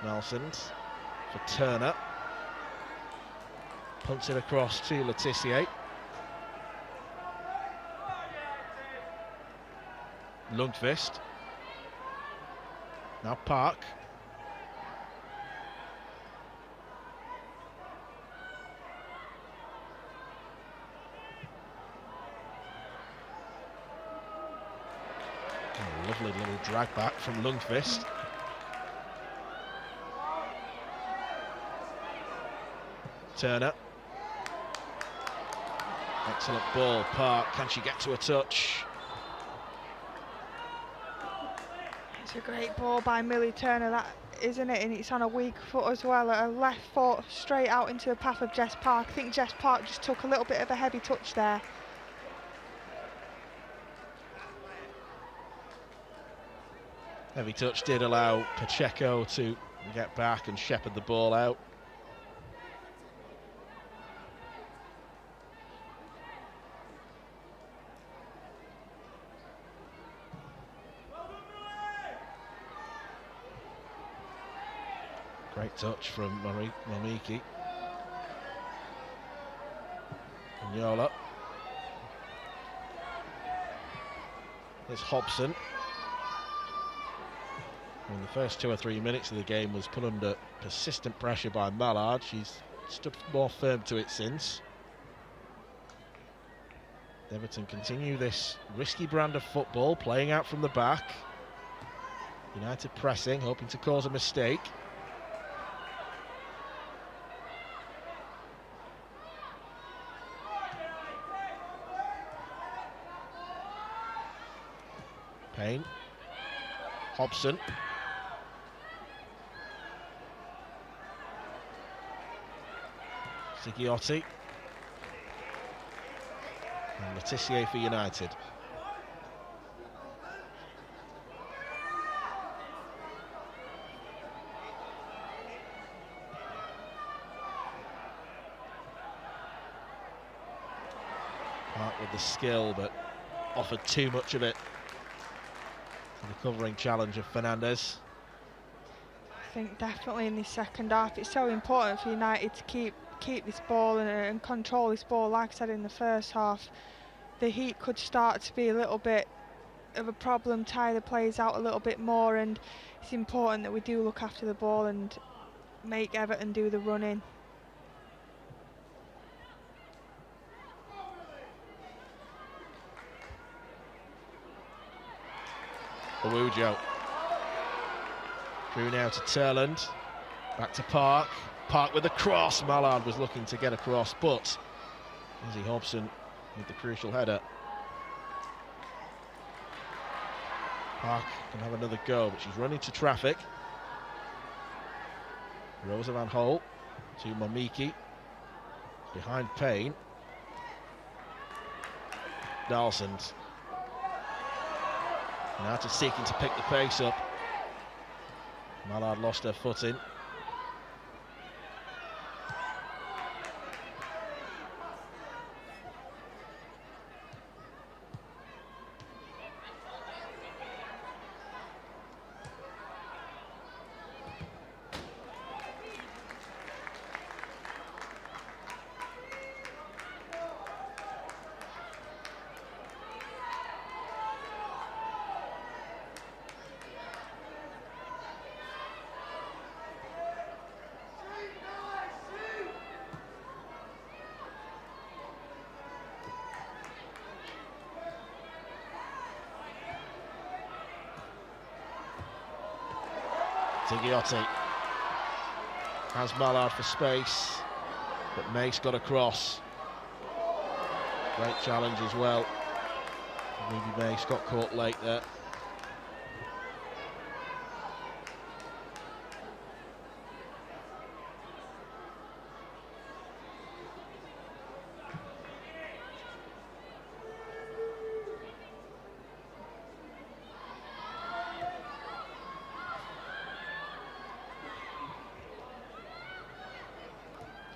Nelson's for Turner. Punts it across to Letitia. Lundqvist. Now Park. Oh, lovely little drag back from Lundqvist. Turner. Excellent ball. Park, can she get to a touch? It's a great ball by Millie Turner, that isn't it? And it's on a weak foot as well. Her left foot straight out into the path of Jess Park. I think Jess Park just took a little bit of a heavy touch there. Heavy touch did allow Pacheco to get back and shepherd the ball out. Great touch from Mamiki. Nyola. There's Hobson. In the first 2 or 3 minutes of the game was put under persistent pressure by Malard. She's stood more firm to it since. Everton continue this risky brand of football, playing out from the back. United pressing, hoping to cause a mistake. Payne. Hobson. Sigiotti. And Letitia for United. Park with the skill, but offered too much of it. The covering challenge of Fernandez. I think definitely in this second half it's so important for United to keep this ball and control this ball. Like I said in the first half, the heat could start to be a little bit of a problem, tire the players out a little bit more, and it's important that we do look after the ball and make Everton do the running. Awujo. Through now to Turland. Back to Park. Park with the cross. Malard was looking to get across, but Izzy Hobson with the crucial header. Park can have another go, but she's running to traffic. Rosa Van Hol to Momiki. Behind Payne. Dalsand. United seeking to pick the pace up. Malard lost her footing. Tigiotti has Malard for space, but Mace got across. Great challenge as well. Ruby Mace got caught late there.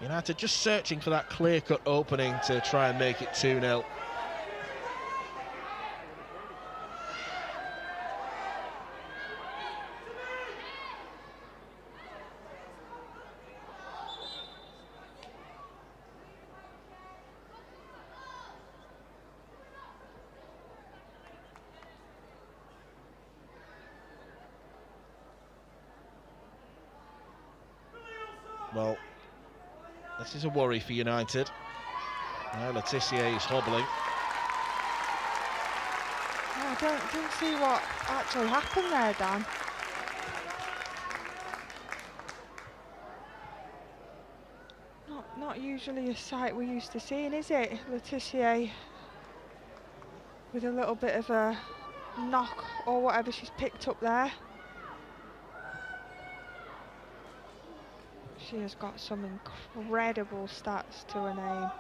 United just searching for that clear-cut opening to try and make it 2-0. Well, this is a worry for United. Now Letitia is hobbling. I didn't see what actually happened there, Dan. Not usually a sight we're used to seeing, is it? Letitia with a little bit of a knock or whatever she's picked up there. She has got some incredible stats to her name.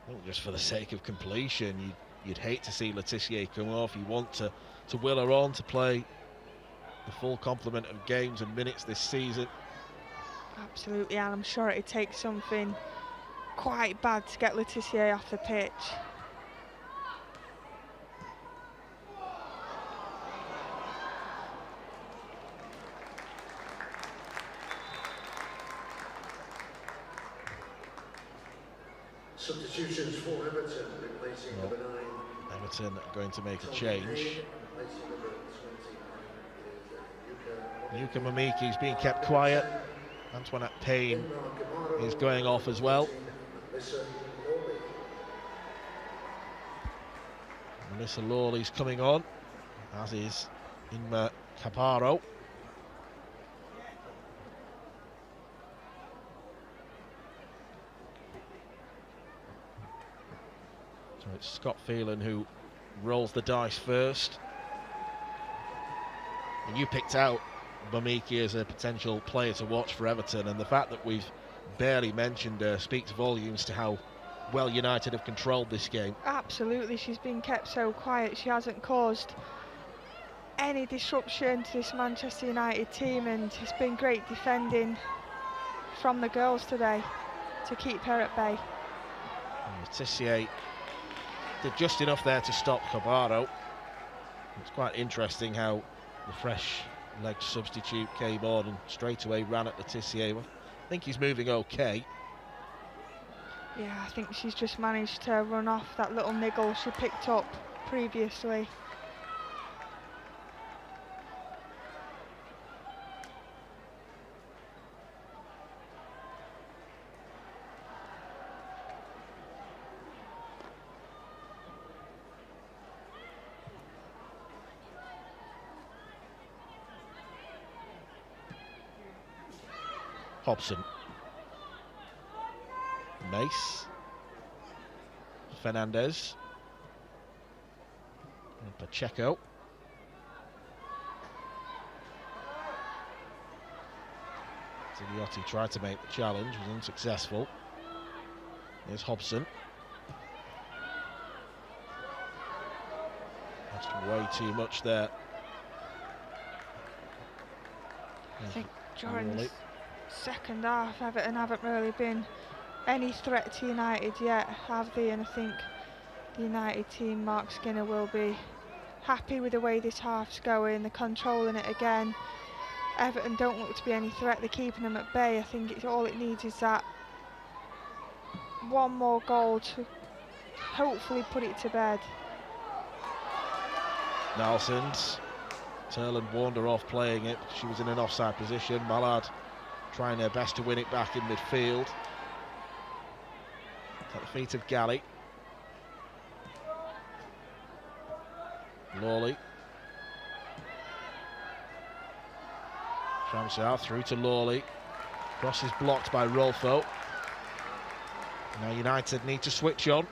I think just for the sake of completion, you'd hate to see Letitia come off. You want to will her on to play the full complement of games and minutes this season. Absolutely, and I'm sure it'd take something quite bad to get Letitia off the pitch. Substitutions for Everton, replacing number 9. Everton are going to make a change. Nuka Mamiki's being kept quiet. Antoinette Payne is going off as well. Melissa Lawley's coming on, as is Inma Cavarro. So it's Scott Phelan who rolls the dice first. And you picked out Bamiki as a potential player to watch for Everton, and the fact that we've barely mentioned her speaks volumes to how well United have controlled this game. Absolutely, she's been kept so quiet. She hasn't caused any disruption to this Manchester United team, and it's been great defending from the girls today to keep her at bay. Letitia did just enough there to stop Cavarro. It's quite interesting how the fresh-legged substitute came on and straight away ran at Letitia. I think he's moving okay. Yeah, I think she's just managed to run off that little niggle she picked up previously. Hobson. Mace. Fernandez. Pacheco. Ziliotti tried to make the challenge, was unsuccessful. Here's Hobson. That's way too much there. I think during the second half, Everton haven't really been any threat to United yet, have they? And I think the United team, Mark Skinner, will be happy with the way this half's going. They're controlling it again. Everton don't look to be any threat. They're keeping them at bay. I think all it needs is that one more goal to hopefully put it to bed. Nelson's. Turland warned her off playing it. She was in an offside position. Malard trying their best to win it back in midfield. At the feet of Galley. Lawley. Shamsar through to Lawley. Cross is blocked by Rolfo. Now United need to switch on.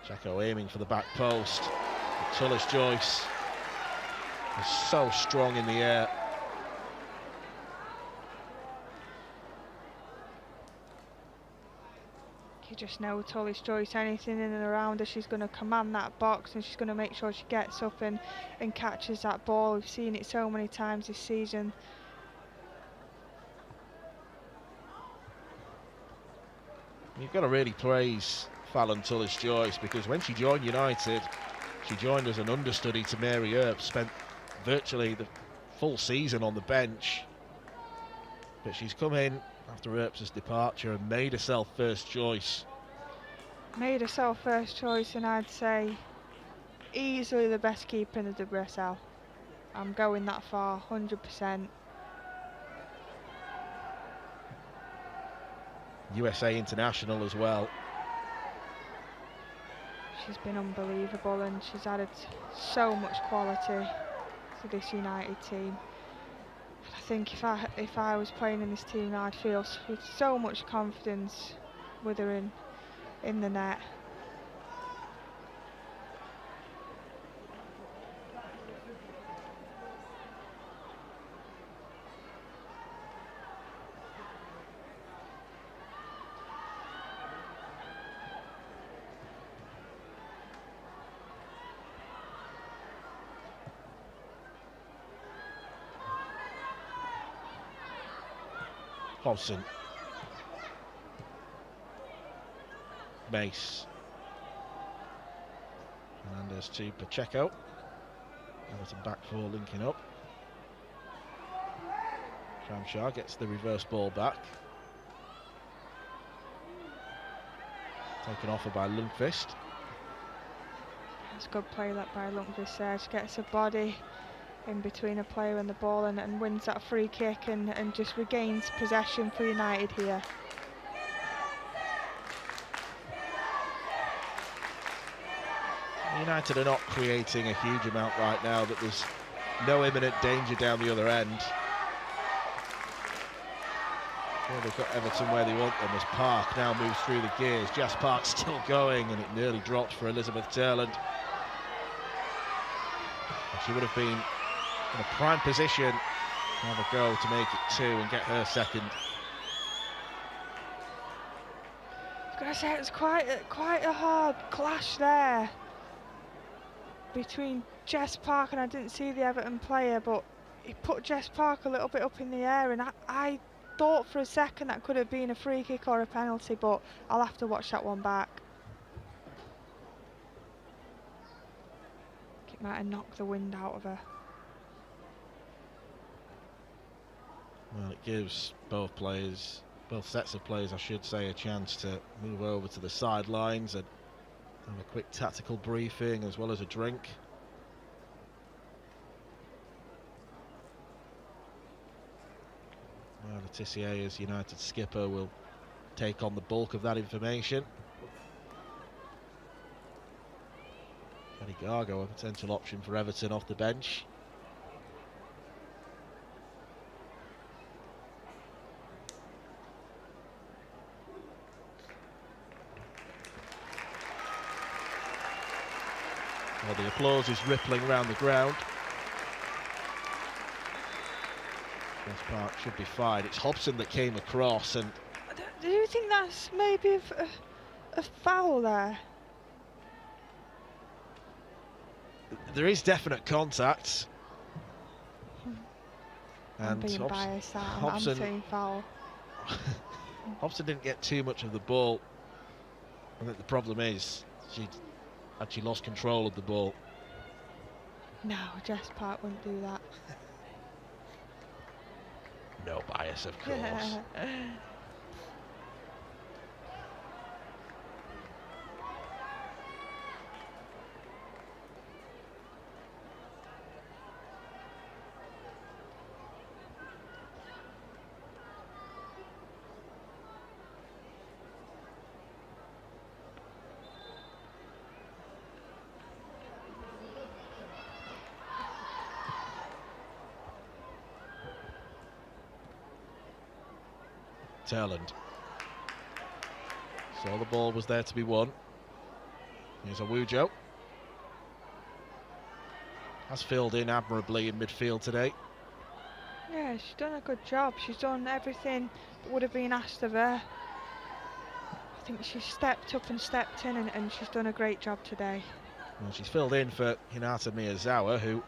Checo aiming for the back post. Tulis Joyce is so strong in the air. You just know Tulis Joyce, anything in and around her, she's going to command that box and she's going to make sure she gets up and catches that ball. We've seen it so many times this season. You've got to really praise Fallon Tulis Joyce, because when she joined United, she joined as an understudy to Mary Earp, spent virtually the full season on the bench, but she's come in after Earp's departure and made herself first choice. Made herself first choice, and I'd say easily the best keeper in the WSL. I'm going that far, 100%. USA international as well. She's been unbelievable and she's added so much quality to this United team. I think if I was playing in this team, I'd feel with so much confidence with her in the net. Hobson. Mace. Fernandez to Pacheco. Everton back four linking up. Shamshar gets the reverse ball back. Taken off her by Lundqvist. It's a good play that by Lundqvist there. She gets her body in between a player and the ball and wins that free kick and just regains possession for United here. United are not creating a huge amount right now, but there's no imminent danger down the other end. Well, they've got Everton where they want them as Park now moves through the gears. Jess Park still going, and it nearly dropped for Elizabeth Turland. She would have been in a prime position to have a go to make it 2 and get her second. I was going to say, it's quite a hard clash there between Jess Park, and I didn't see the Everton player, but he put Jess Park a little bit up in the air, and I thought for a second that could have been a free kick or a penalty, but I'll have to watch that one back. It might have knocked the wind out of her. Well, it gives both sets of players, I should say, a chance to move over to the sidelines, and Have a quick tactical briefing as well as a drink. Well, Letitia, as United skipper, will take on the bulk of that information. Cavarro, a potential option for Everton off the bench. Well, the applause is rippling around the ground. West Park should be fine. It's Hobson that came across, and Do you think that's maybe a foul there? there is definite contact. I'm being biased. I'm saying foul. Hobson didn't get too much of the ball. I think the problem is she actually lost control of the ball. No, Jess Park wouldn't do that. No bias, of course. Turland. So the ball was there to be won. Here's Awujo. Has filled in admirably in midfield today. Yeah, she's done a good job. She's done everything that would have been asked of her. I think she's stepped up and stepped in, and she's done a great job today. Well, she's filled in for Hinata Miyazawa, who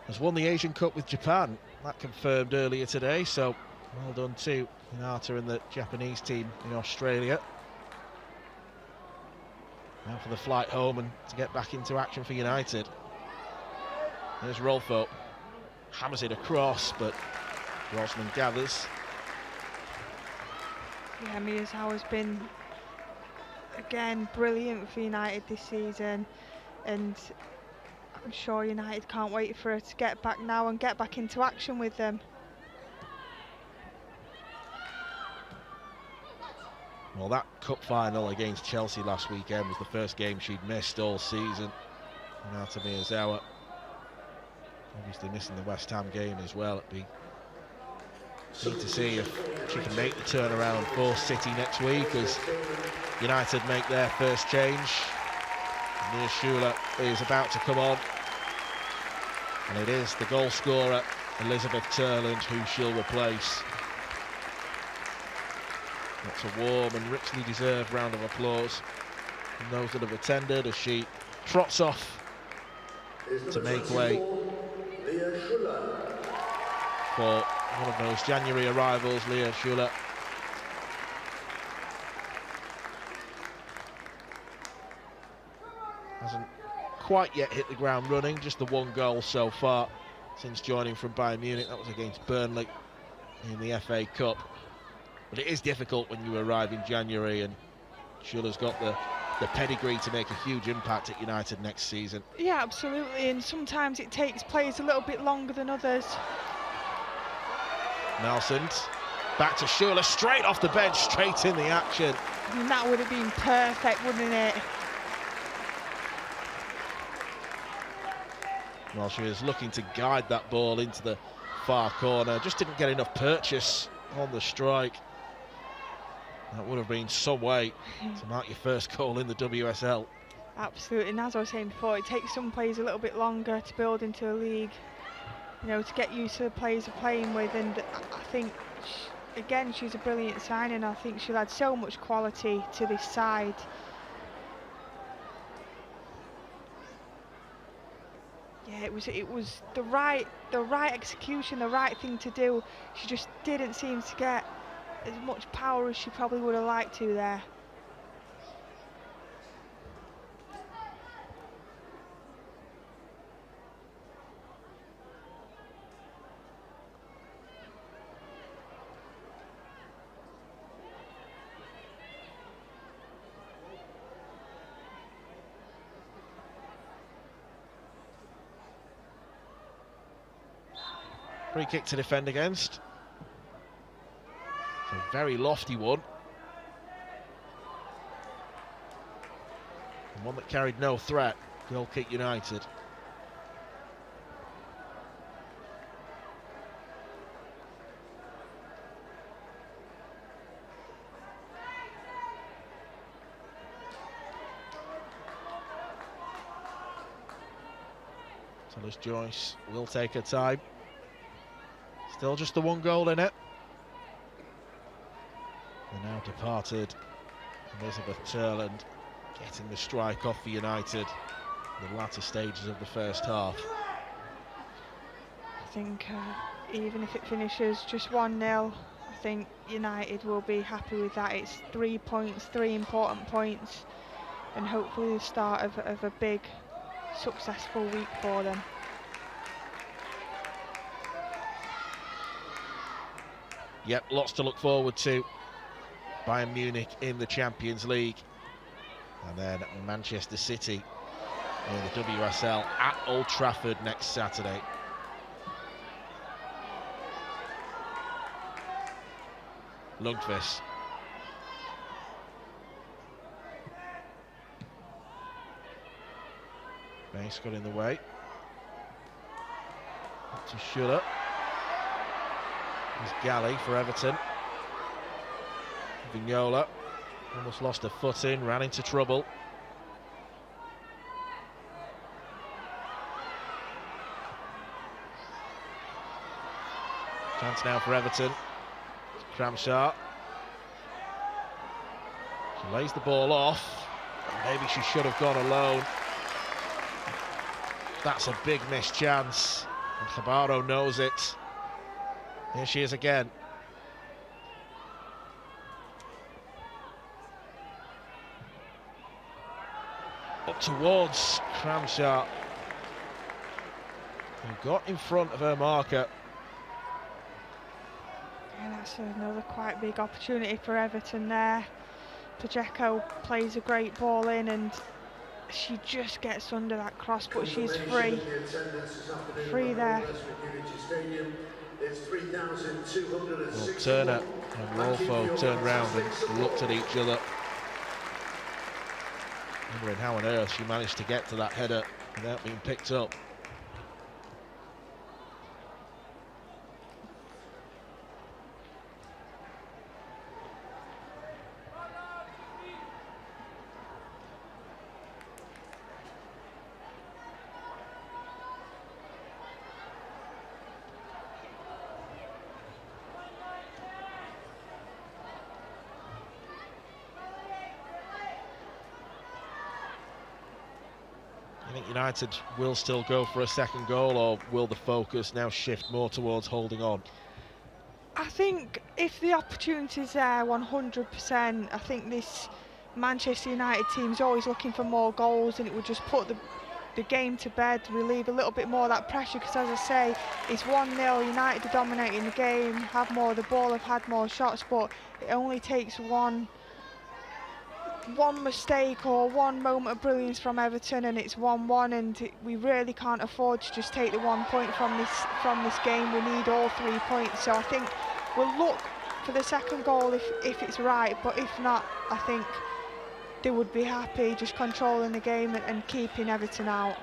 has won the Asian Cup with Japan. That confirmed earlier today, so well done to Hinata and the Japanese team in Australia. Now for the flight home and to get back into action for United. There's Rolfo. Hammers it across, but Brosman gathers. Yeah, Miyazawa's been, again, brilliant for United this season. And I'm sure United can't wait for her to get back now and get back into action with them. Well, that cup final against Chelsea last weekend was the first game she'd missed all season. Hinata Miyazawa obviously missing the West Ham game as well. It'd be neat to see if she can make the turnaround for City next week as United make their first change. Nia Schuller is about to come on, and it is the goal scorer Elizabeth Turland who she'll replace. That's a warm and richly deserved round of applause from those that have attended as she trots off to make way for one of those January arrivals, Nia Schuller. Hasn't quite yet hit the ground running, just the one goal so far since joining from Bayern Munich. That was against Burnley in the FA Cup. But it is difficult when you arrive in January, and Schuller's got the pedigree to make a huge impact at United next season. Yeah, absolutely, and sometimes it takes players a little bit longer than others. Nelson's back to Schuller, straight off the bench, straight in the action. I mean, that would have been perfect, wouldn't it? Well, she was looking to guide that ball into the far corner, just didn't get enough purchase on the strike. That would have been some way to mark your first goal in the WSL. Absolutely, and as I was saying before, it takes some players a little bit longer to build into a league, you know, to get used to the players they're playing with, and I think, again, she's a brilliant signing. I think she'll add so much quality to this side. Yeah, it was the right execution, the right thing to do. She just didn't seem to get as much power as she probably would have liked to there. Free kick to defend against. It's a very lofty one. And one that carried no threat. Goal kick United. Tulis Joyce will take her time. Still just the one goal in it. The now departed Elizabeth Turland getting the strike off for United in the latter stages of the first half. I think even if it finishes just 1-0, I think United will be happy with that. It's 3 points, 3 important points, and hopefully the start of a big, successful week for them. Yep, lots to look forward to. Bayern Munich in the Champions League. And then Manchester City in the WSL at Old Trafford next Saturday. Lundqvist. Base got in the way. Up to Schuller. There's Galley for Everton. Vignola almost lost her footing, ran into trouble. Chance now for Everton. Kramshaw. She lays the ball off. Maybe she should have gone alone. That's a big missed chance. And Cavarro knows it. Here she is again. Up towards Kramshaw, who got in front of her marker. And that's another quite big opportunity for Everton there. Pacheco plays a great ball in and she just gets under that cross, but she's free. Free there. Well, Turner and Rolfo turned round and looked at each other, wondering how on earth she managed to get to that header without being picked up. I think United will still go for a second goal, or will the focus now shift more towards holding on? I think if the opportunity's there 100%, I think this Manchester United team's always looking for more goals, and it would just put the game to bed, relieve a little bit more of that pressure, because as I say, it's 1-0, United are dominating the game, have more of the ball, have had more shots, but it only takes one mistake or one moment of brilliance from Everton and it's 1-1, and we really can't afford to just take the 1 point from this game. We need all 3 points, so I think we'll look for the second goal if it's right, but if not, I think they would be happy just controlling the game and keeping Everton out.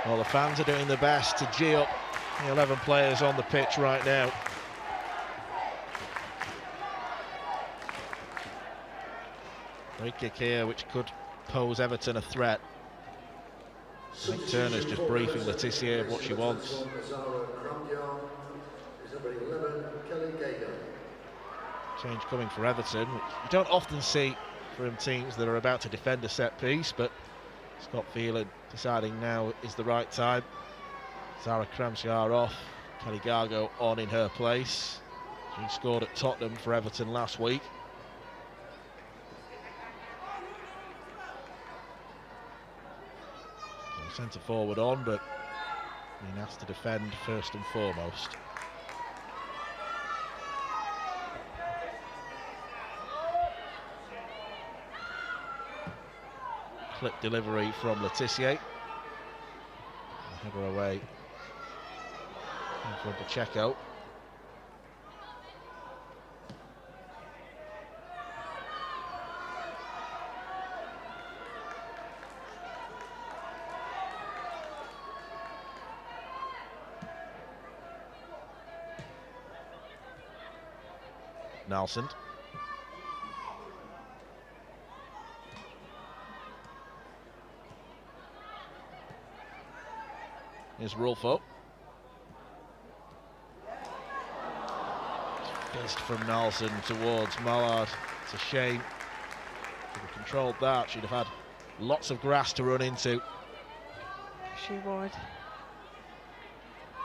Well, the fans are doing their best to gee up the 11 players on the pitch right now. Free kick here, which could pose Everton a threat. I think Turner's just briefing Laetitia of what she wants. Change coming for Everton, which you don't often see from teams that are about to defend a set piece, but Scott Phelan deciding now is the right time. Zara Kramshaw off, Kelly Gargo on in her place. She scored at Tottenham for Everton last week. So centre forward on, but being asked to defend first and foremost. clip delivery from Letitia. Header away in front of Checo. Nelson. Here's Rolfo. Fist from Nelson towards Malard. It's a shame. Should have controlled that. She'd have had lots of grass to run into. She would.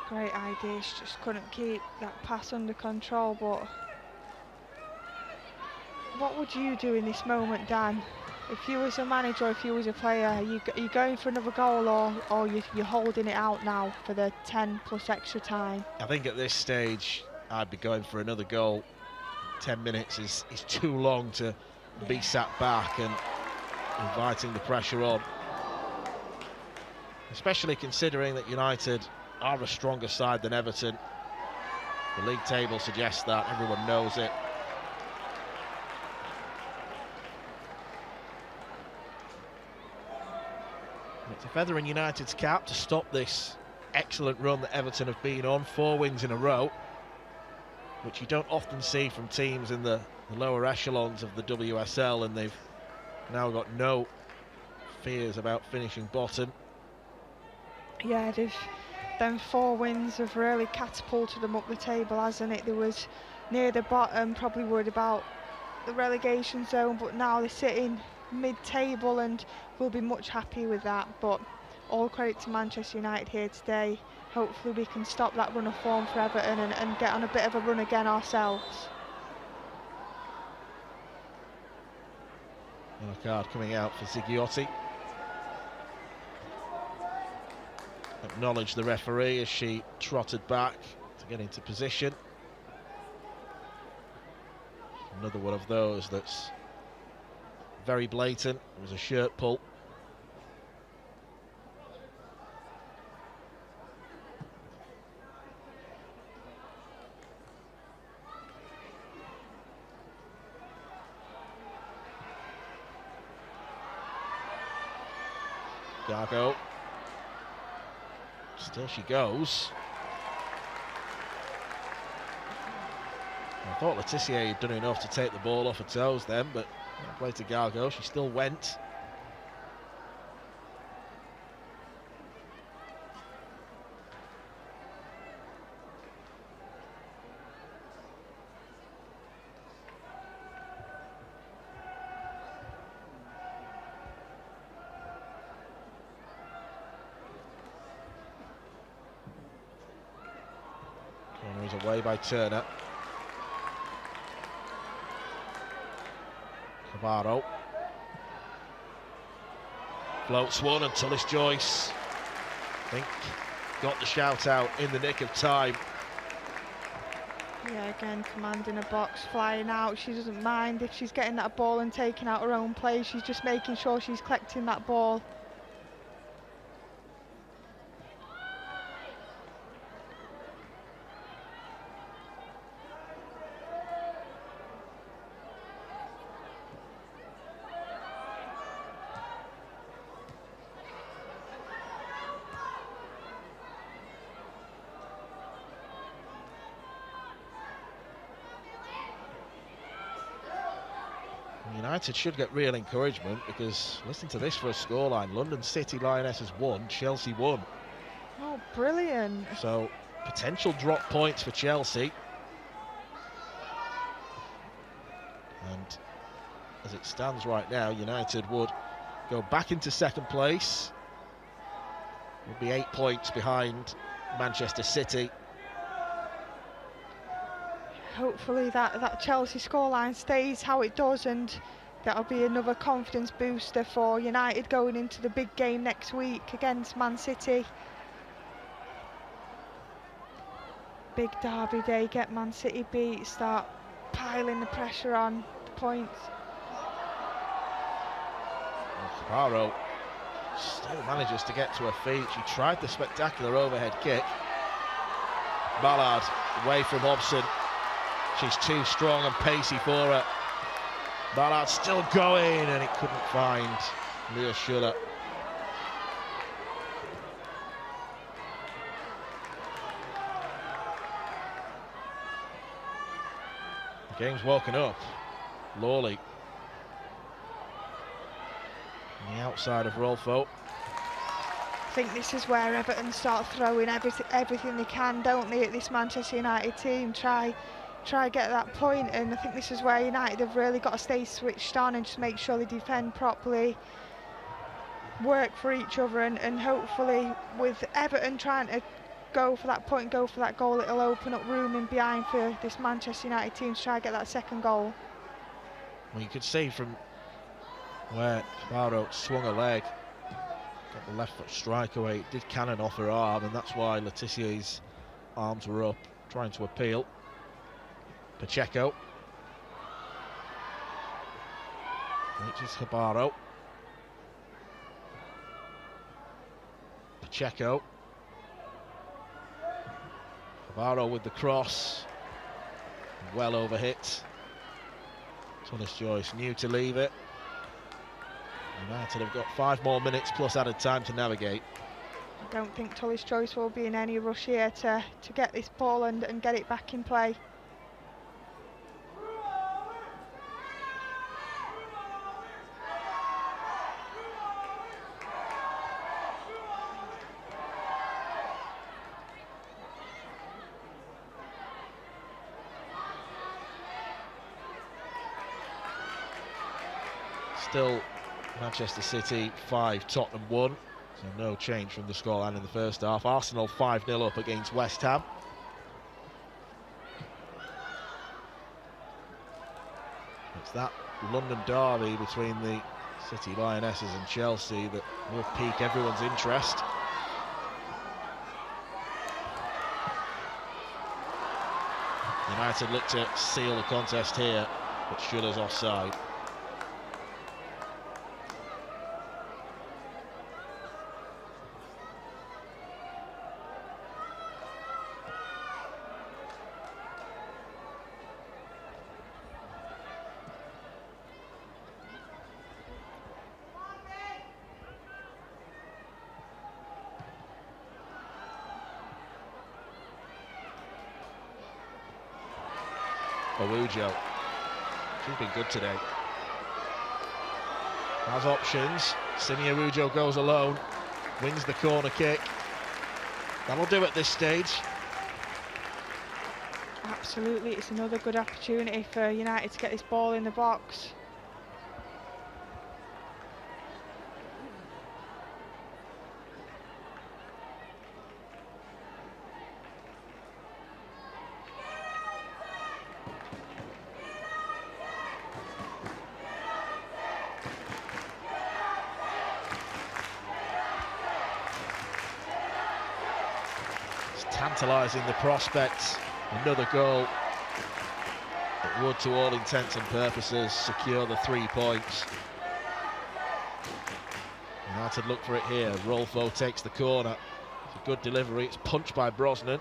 Great idea. She just couldn't keep that pass under control. But what would you do in this moment, Dan? If you was a manager, if you was a player, are you going for another goal, or you're holding it out now for the 10 plus extra time? I think at this stage, I'd be going for another goal. 10 minutes is too long to be sat back and inviting the pressure on. Especially considering that United are a stronger side than Everton. The league table suggests that, everyone knows it. It's a feather in United's cap to stop this excellent run that Everton have been on, 4 wins in a row, which you don't often see from teams in the lower echelons of the WSL, and they've now got no fears about finishing bottom. Yeah, them 4 wins have really catapulted them up the table, hasn't it? They was near the bottom, probably worried about the relegation zone, but now they're sitting mid-table and we'll be much happier with that. But all credit to Manchester United here today. Hopefully we can stop that run of form for Everton and get on a bit of a run again ourselves. And a card coming out for Zigiotti. Acknowledged the referee as she trotted back to get into position. Another one of those that's very blatant. It was a shirt pull. Gargo. Still she goes. I thought Letitia had done enough to take the ball off her toes then, but play to Gargo, she still went. Corner is away by Turner. Cavarro. Floats one, and Tulis Joyce, I think, got the shout out in the nick of time. Yeah, again, commanding a box, flying out. She doesn't mind if she's getting that ball and taking out her own play. She's just making sure she's collecting that ball. United should get real encouragement, because listen to this for a scoreline. London City Lionesses won, Chelsea won. Oh, brilliant. So potential drop points for Chelsea. And as it stands right now, United would go back into second place. Would be 8 points behind Manchester City. Hopefully that Chelsea scoreline stays how it does, and that'll be another confidence booster for United going into the big game next week against Man City. Big derby day, get Man City beat, start piling the pressure on the points. Cavarro Still manages to get to her feet. She tried the spectacular overhead kick. Malard away from Hobson. She's too strong and pacey for her. Malard still going, and it couldn't find Leah Schuller. The game's woken up. Lawley on the outside of Rolfo. I think this is where Everton start throwing everything they can, don't they, at this Manchester United team. Try get that point, and I think this is where United have really got to stay switched on and just make sure they defend properly, work for each other, and hopefully with Everton trying to go for that point, go for that goal, it'll open up room in behind for this Manchester United team to try and get that second goal. Well, you could see from where Cavarro swung a leg, got the left foot strike away, it did cannon off her arm, and that's why Letizier's arms were up, trying to appeal. Pacheco. Reaches Cavarro. Pacheco. Cavarro with the cross. Well over hit. Tulis Joyce knew to leave it. United have got 5 more minutes plus added time to navigate. I don't think Tulis Joyce will be in any rush here to get this ball and get it back in play. Still Manchester City 5, Tottenham 1, so no change from the scoreline in the first half. Arsenal 5-0 up against West Ham. It's that London derby between the City Lionesses and Chelsea that will pique everyone's interest. United look to seal the contest here, but Schuller's offside. Awujo, she's been good today. Has options. Simi Awujo goes alone, wins the corner kick. That'll do at this stage. Absolutely, it's another good opportunity for United to get this ball in the box. Tantalising the prospects. Another goal that would, to all intents and purposes, secure the 3 points. United look for it here. Rolfo takes the corner. It's a good delivery. It's punched by Brosnan.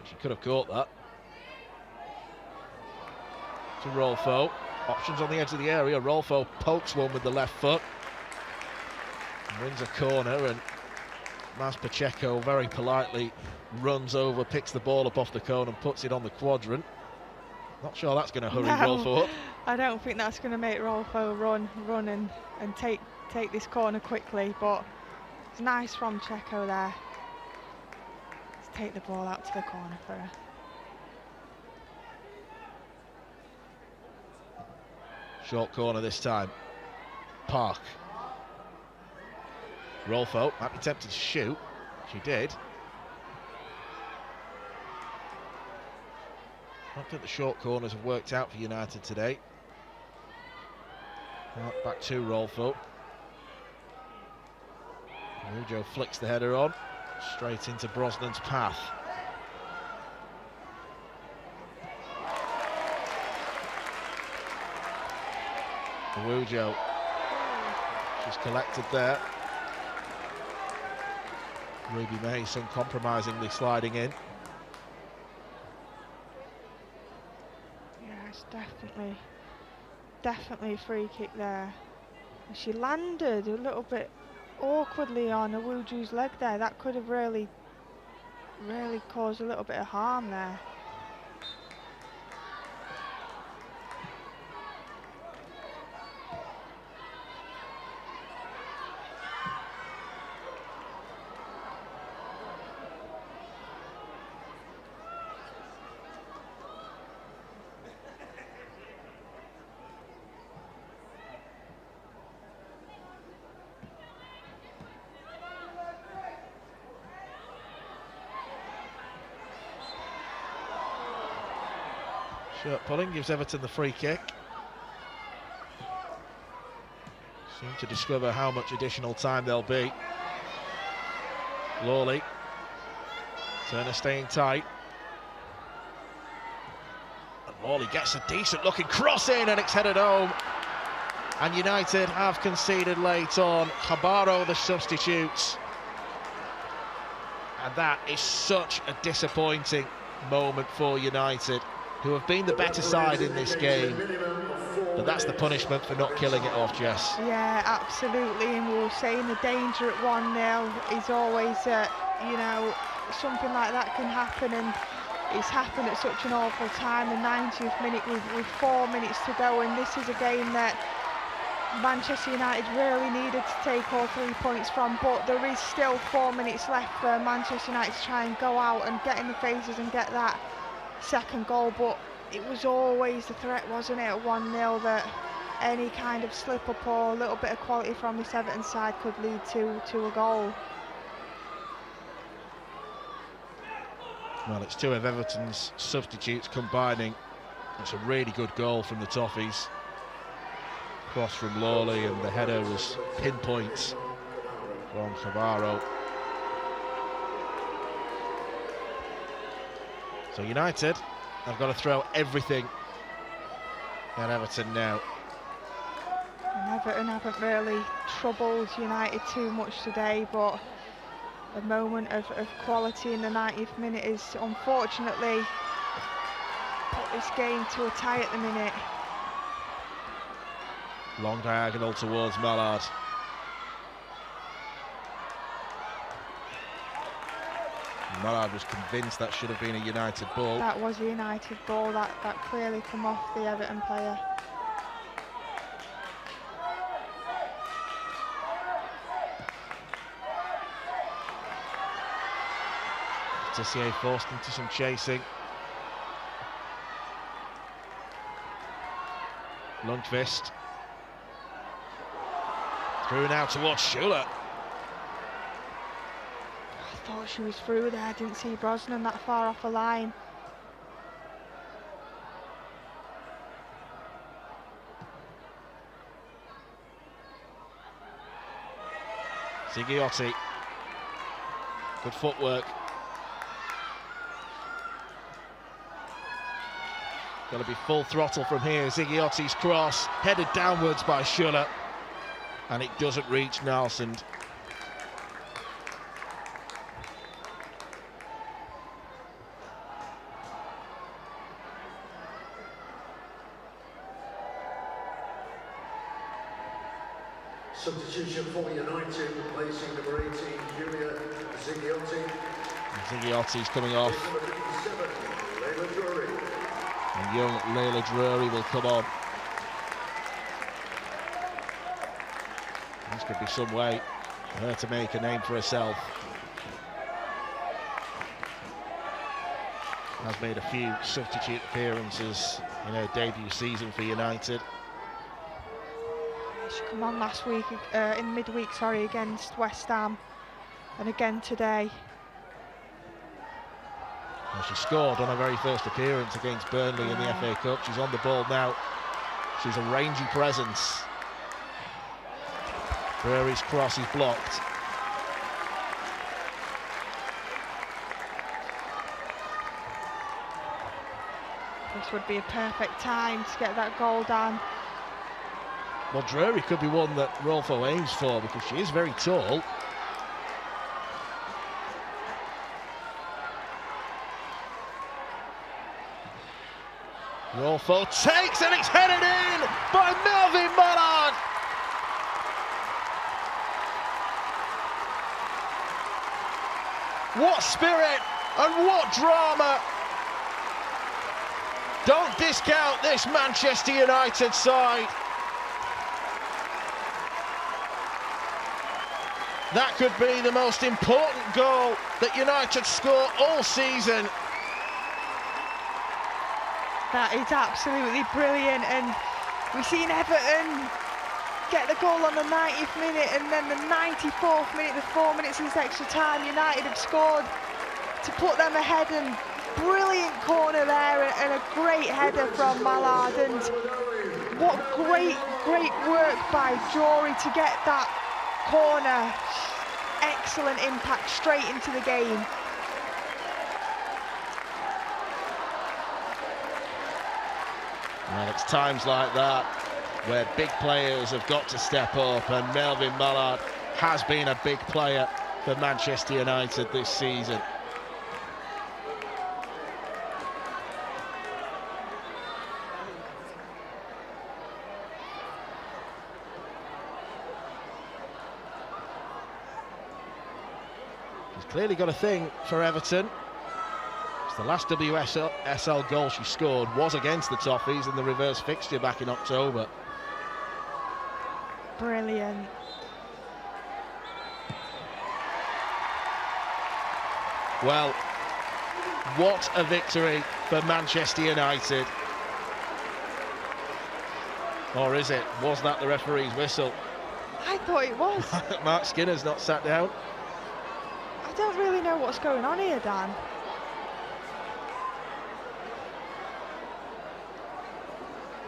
She could have caught that. To Rolfo. Options on the edge of the area. Rolfo pokes one with the left foot. And wins a corner, and Mas Pacheco very politely runs over, picks the ball up off the cone and puts it on the quadrant. Not sure that's going to hurry Rolfo up. I don't think that's going to make Rolfo run and take this corner quickly, but it's nice from Checo there. Let's take the ball out to the corner for her. Short corner this time. Park. Rolfo might be tempted to shoot. She did. I don't think the short corners have worked out for United today. Back to Rolfo. Awujo flicks the header on, straight into Brosnan's path. Awujo She's collected there. Ruby Mason compromisingly sliding in. Yeah, it's definitely a free kick there. And she landed a little bit awkwardly on Awuju's leg there. That could have really caused a little bit of harm there. Shirt pulling gives Everton the free kick. Seem to discover how much additional time there'll be. Lawley. Turner staying tight. And Lawley gets a decent looking cross in and it's headed home. And United have conceded late on. Cavarro the substitutes. And that is such a disappointing moment for United, who have been the better side in this game. But that's the punishment for not killing it off, Jess. Yeah, absolutely. And we were saying the danger at 1-0 is always, you know, something like that can happen, and it's happened at such an awful time. The 90th minute with 4 minutes to go, and this is a game that Manchester United really needed to take all 3 points from, but there is still 4 minutes left for Manchester United to try and go out and get in the faces and get that second goal. But it was always the threat, wasn't it, at 1-0, that any kind of slip up or a little bit of quality from this Everton side could lead to a goal. Well, it's two of Everton's substitutes combining. It's a really good goal from the Toffees. Cross from Lawley, and the header was pinpoint from Cavarro. So United have got to throw everything at Everton now. And Everton haven't really troubled United too much today, but a moment of quality in the 90th minute is unfortunately put this game to a tie at the minute. Long diagonal towards Malard. Malard was convinced that should have been a United ball. That was a United ball, that clearly come off the Everton player. Tissier forced into some chasing. Lundqvist. Through now towards Schuller. I thought she was through there, I didn't see Brosman that far off the line. Zighiotti. Good footwork. Got to be full throttle from here. Zighiotti's cross, headed downwards by Schuller, and it doesn't reach Nalsund. Substitution for United, replacing number 18, Julia Zighiotti. Zighiotti's coming off. Number 57, Leila Drury. And young Leila Drury will come on. This could be some way for her to make a name for herself. Has made a few substitute appearances in her debut season for United. She came on last week, in midweek, sorry, against West Ham, and again today. And she scored on her very first appearance against Burnley in the FA Cup. She's on the ball now. She's a rangy presence. Drury's cross is blocked. This would be a perfect time to get that goal down. Well, Drury could be one that Rolfo aims for because she is very tall. Rolfo takes and it's headed in by Malard. What spirit and what drama. Don't discount this Manchester United side. That could be the most important goal that United score all season. That is absolutely brilliant, and we've seen Everton get the goal on the 90th minute, and then the 94th minute, the 4 minutes since extra time, United have scored to put them ahead, and brilliant corner there, and a great header from Malard, and what great work by Jory to get that corner. Excellent impact straight into the game. Well, it's times like that where big players have got to step up, and Melvin Malard has been a big player for Manchester United this season. He's clearly got a thing for Everton. The last WSL goal she scored was against the Toffees in the reverse fixture back in October. Brilliant. Well, what a victory for Manchester United. Or is it? Was that the referee's whistle? I thought it was. Mark Skinner's not sat down. I don't really know what's going on here, Dan.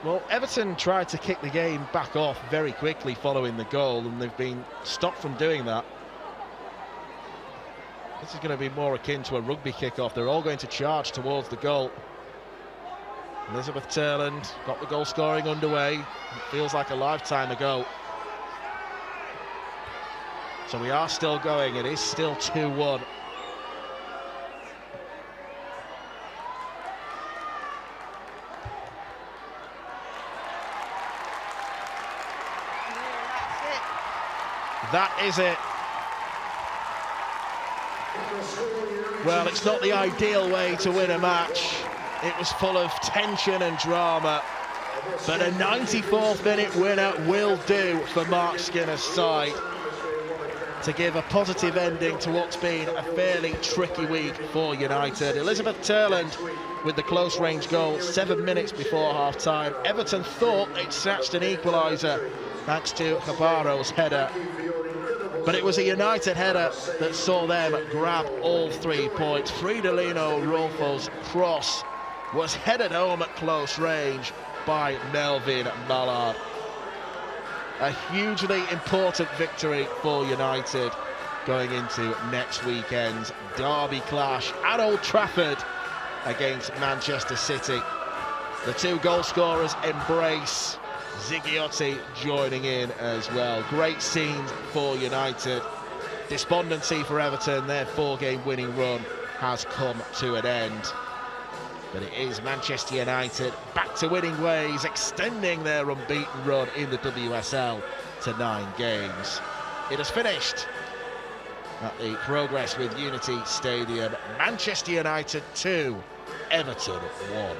Well, Everton tried to kick the game back off very quickly following the goal, and they've been stopped from doing that. This is going to be more akin to a rugby kick-off. They're all going to charge towards the goal. Elizabeth Turland got the goal scoring underway. It feels like a lifetime ago. So we are still going. It is still 2-1. That is it. Well, it's not the ideal way to win a match. It was full of tension and drama. But a 94th minute winner will do for Mark Skinner's side to give a positive ending to what's been a fairly tricky week for United. Elizabeth Turland with the close range goal 7 minutes before half time. Everton thought they'd snatched an equaliser thanks to Cavarro's header. But it was a United header that saw them grab all 3 points. Fridolino Rolfo's cross was headed home at close range by Melvin Malard. A hugely important victory for United going into next weekend's derby clash at Old Trafford against Manchester City. The two goal scorers embrace. Zighiotti joining in as well. Great scenes for United. Despondency for Everton. Their 4-game winning run has come to an end. But it is Manchester United back to winning ways, extending their unbeaten run in the WSL to 9 games. It has finished at the Progress with Unity Stadium. Manchester United 2, Everton 1.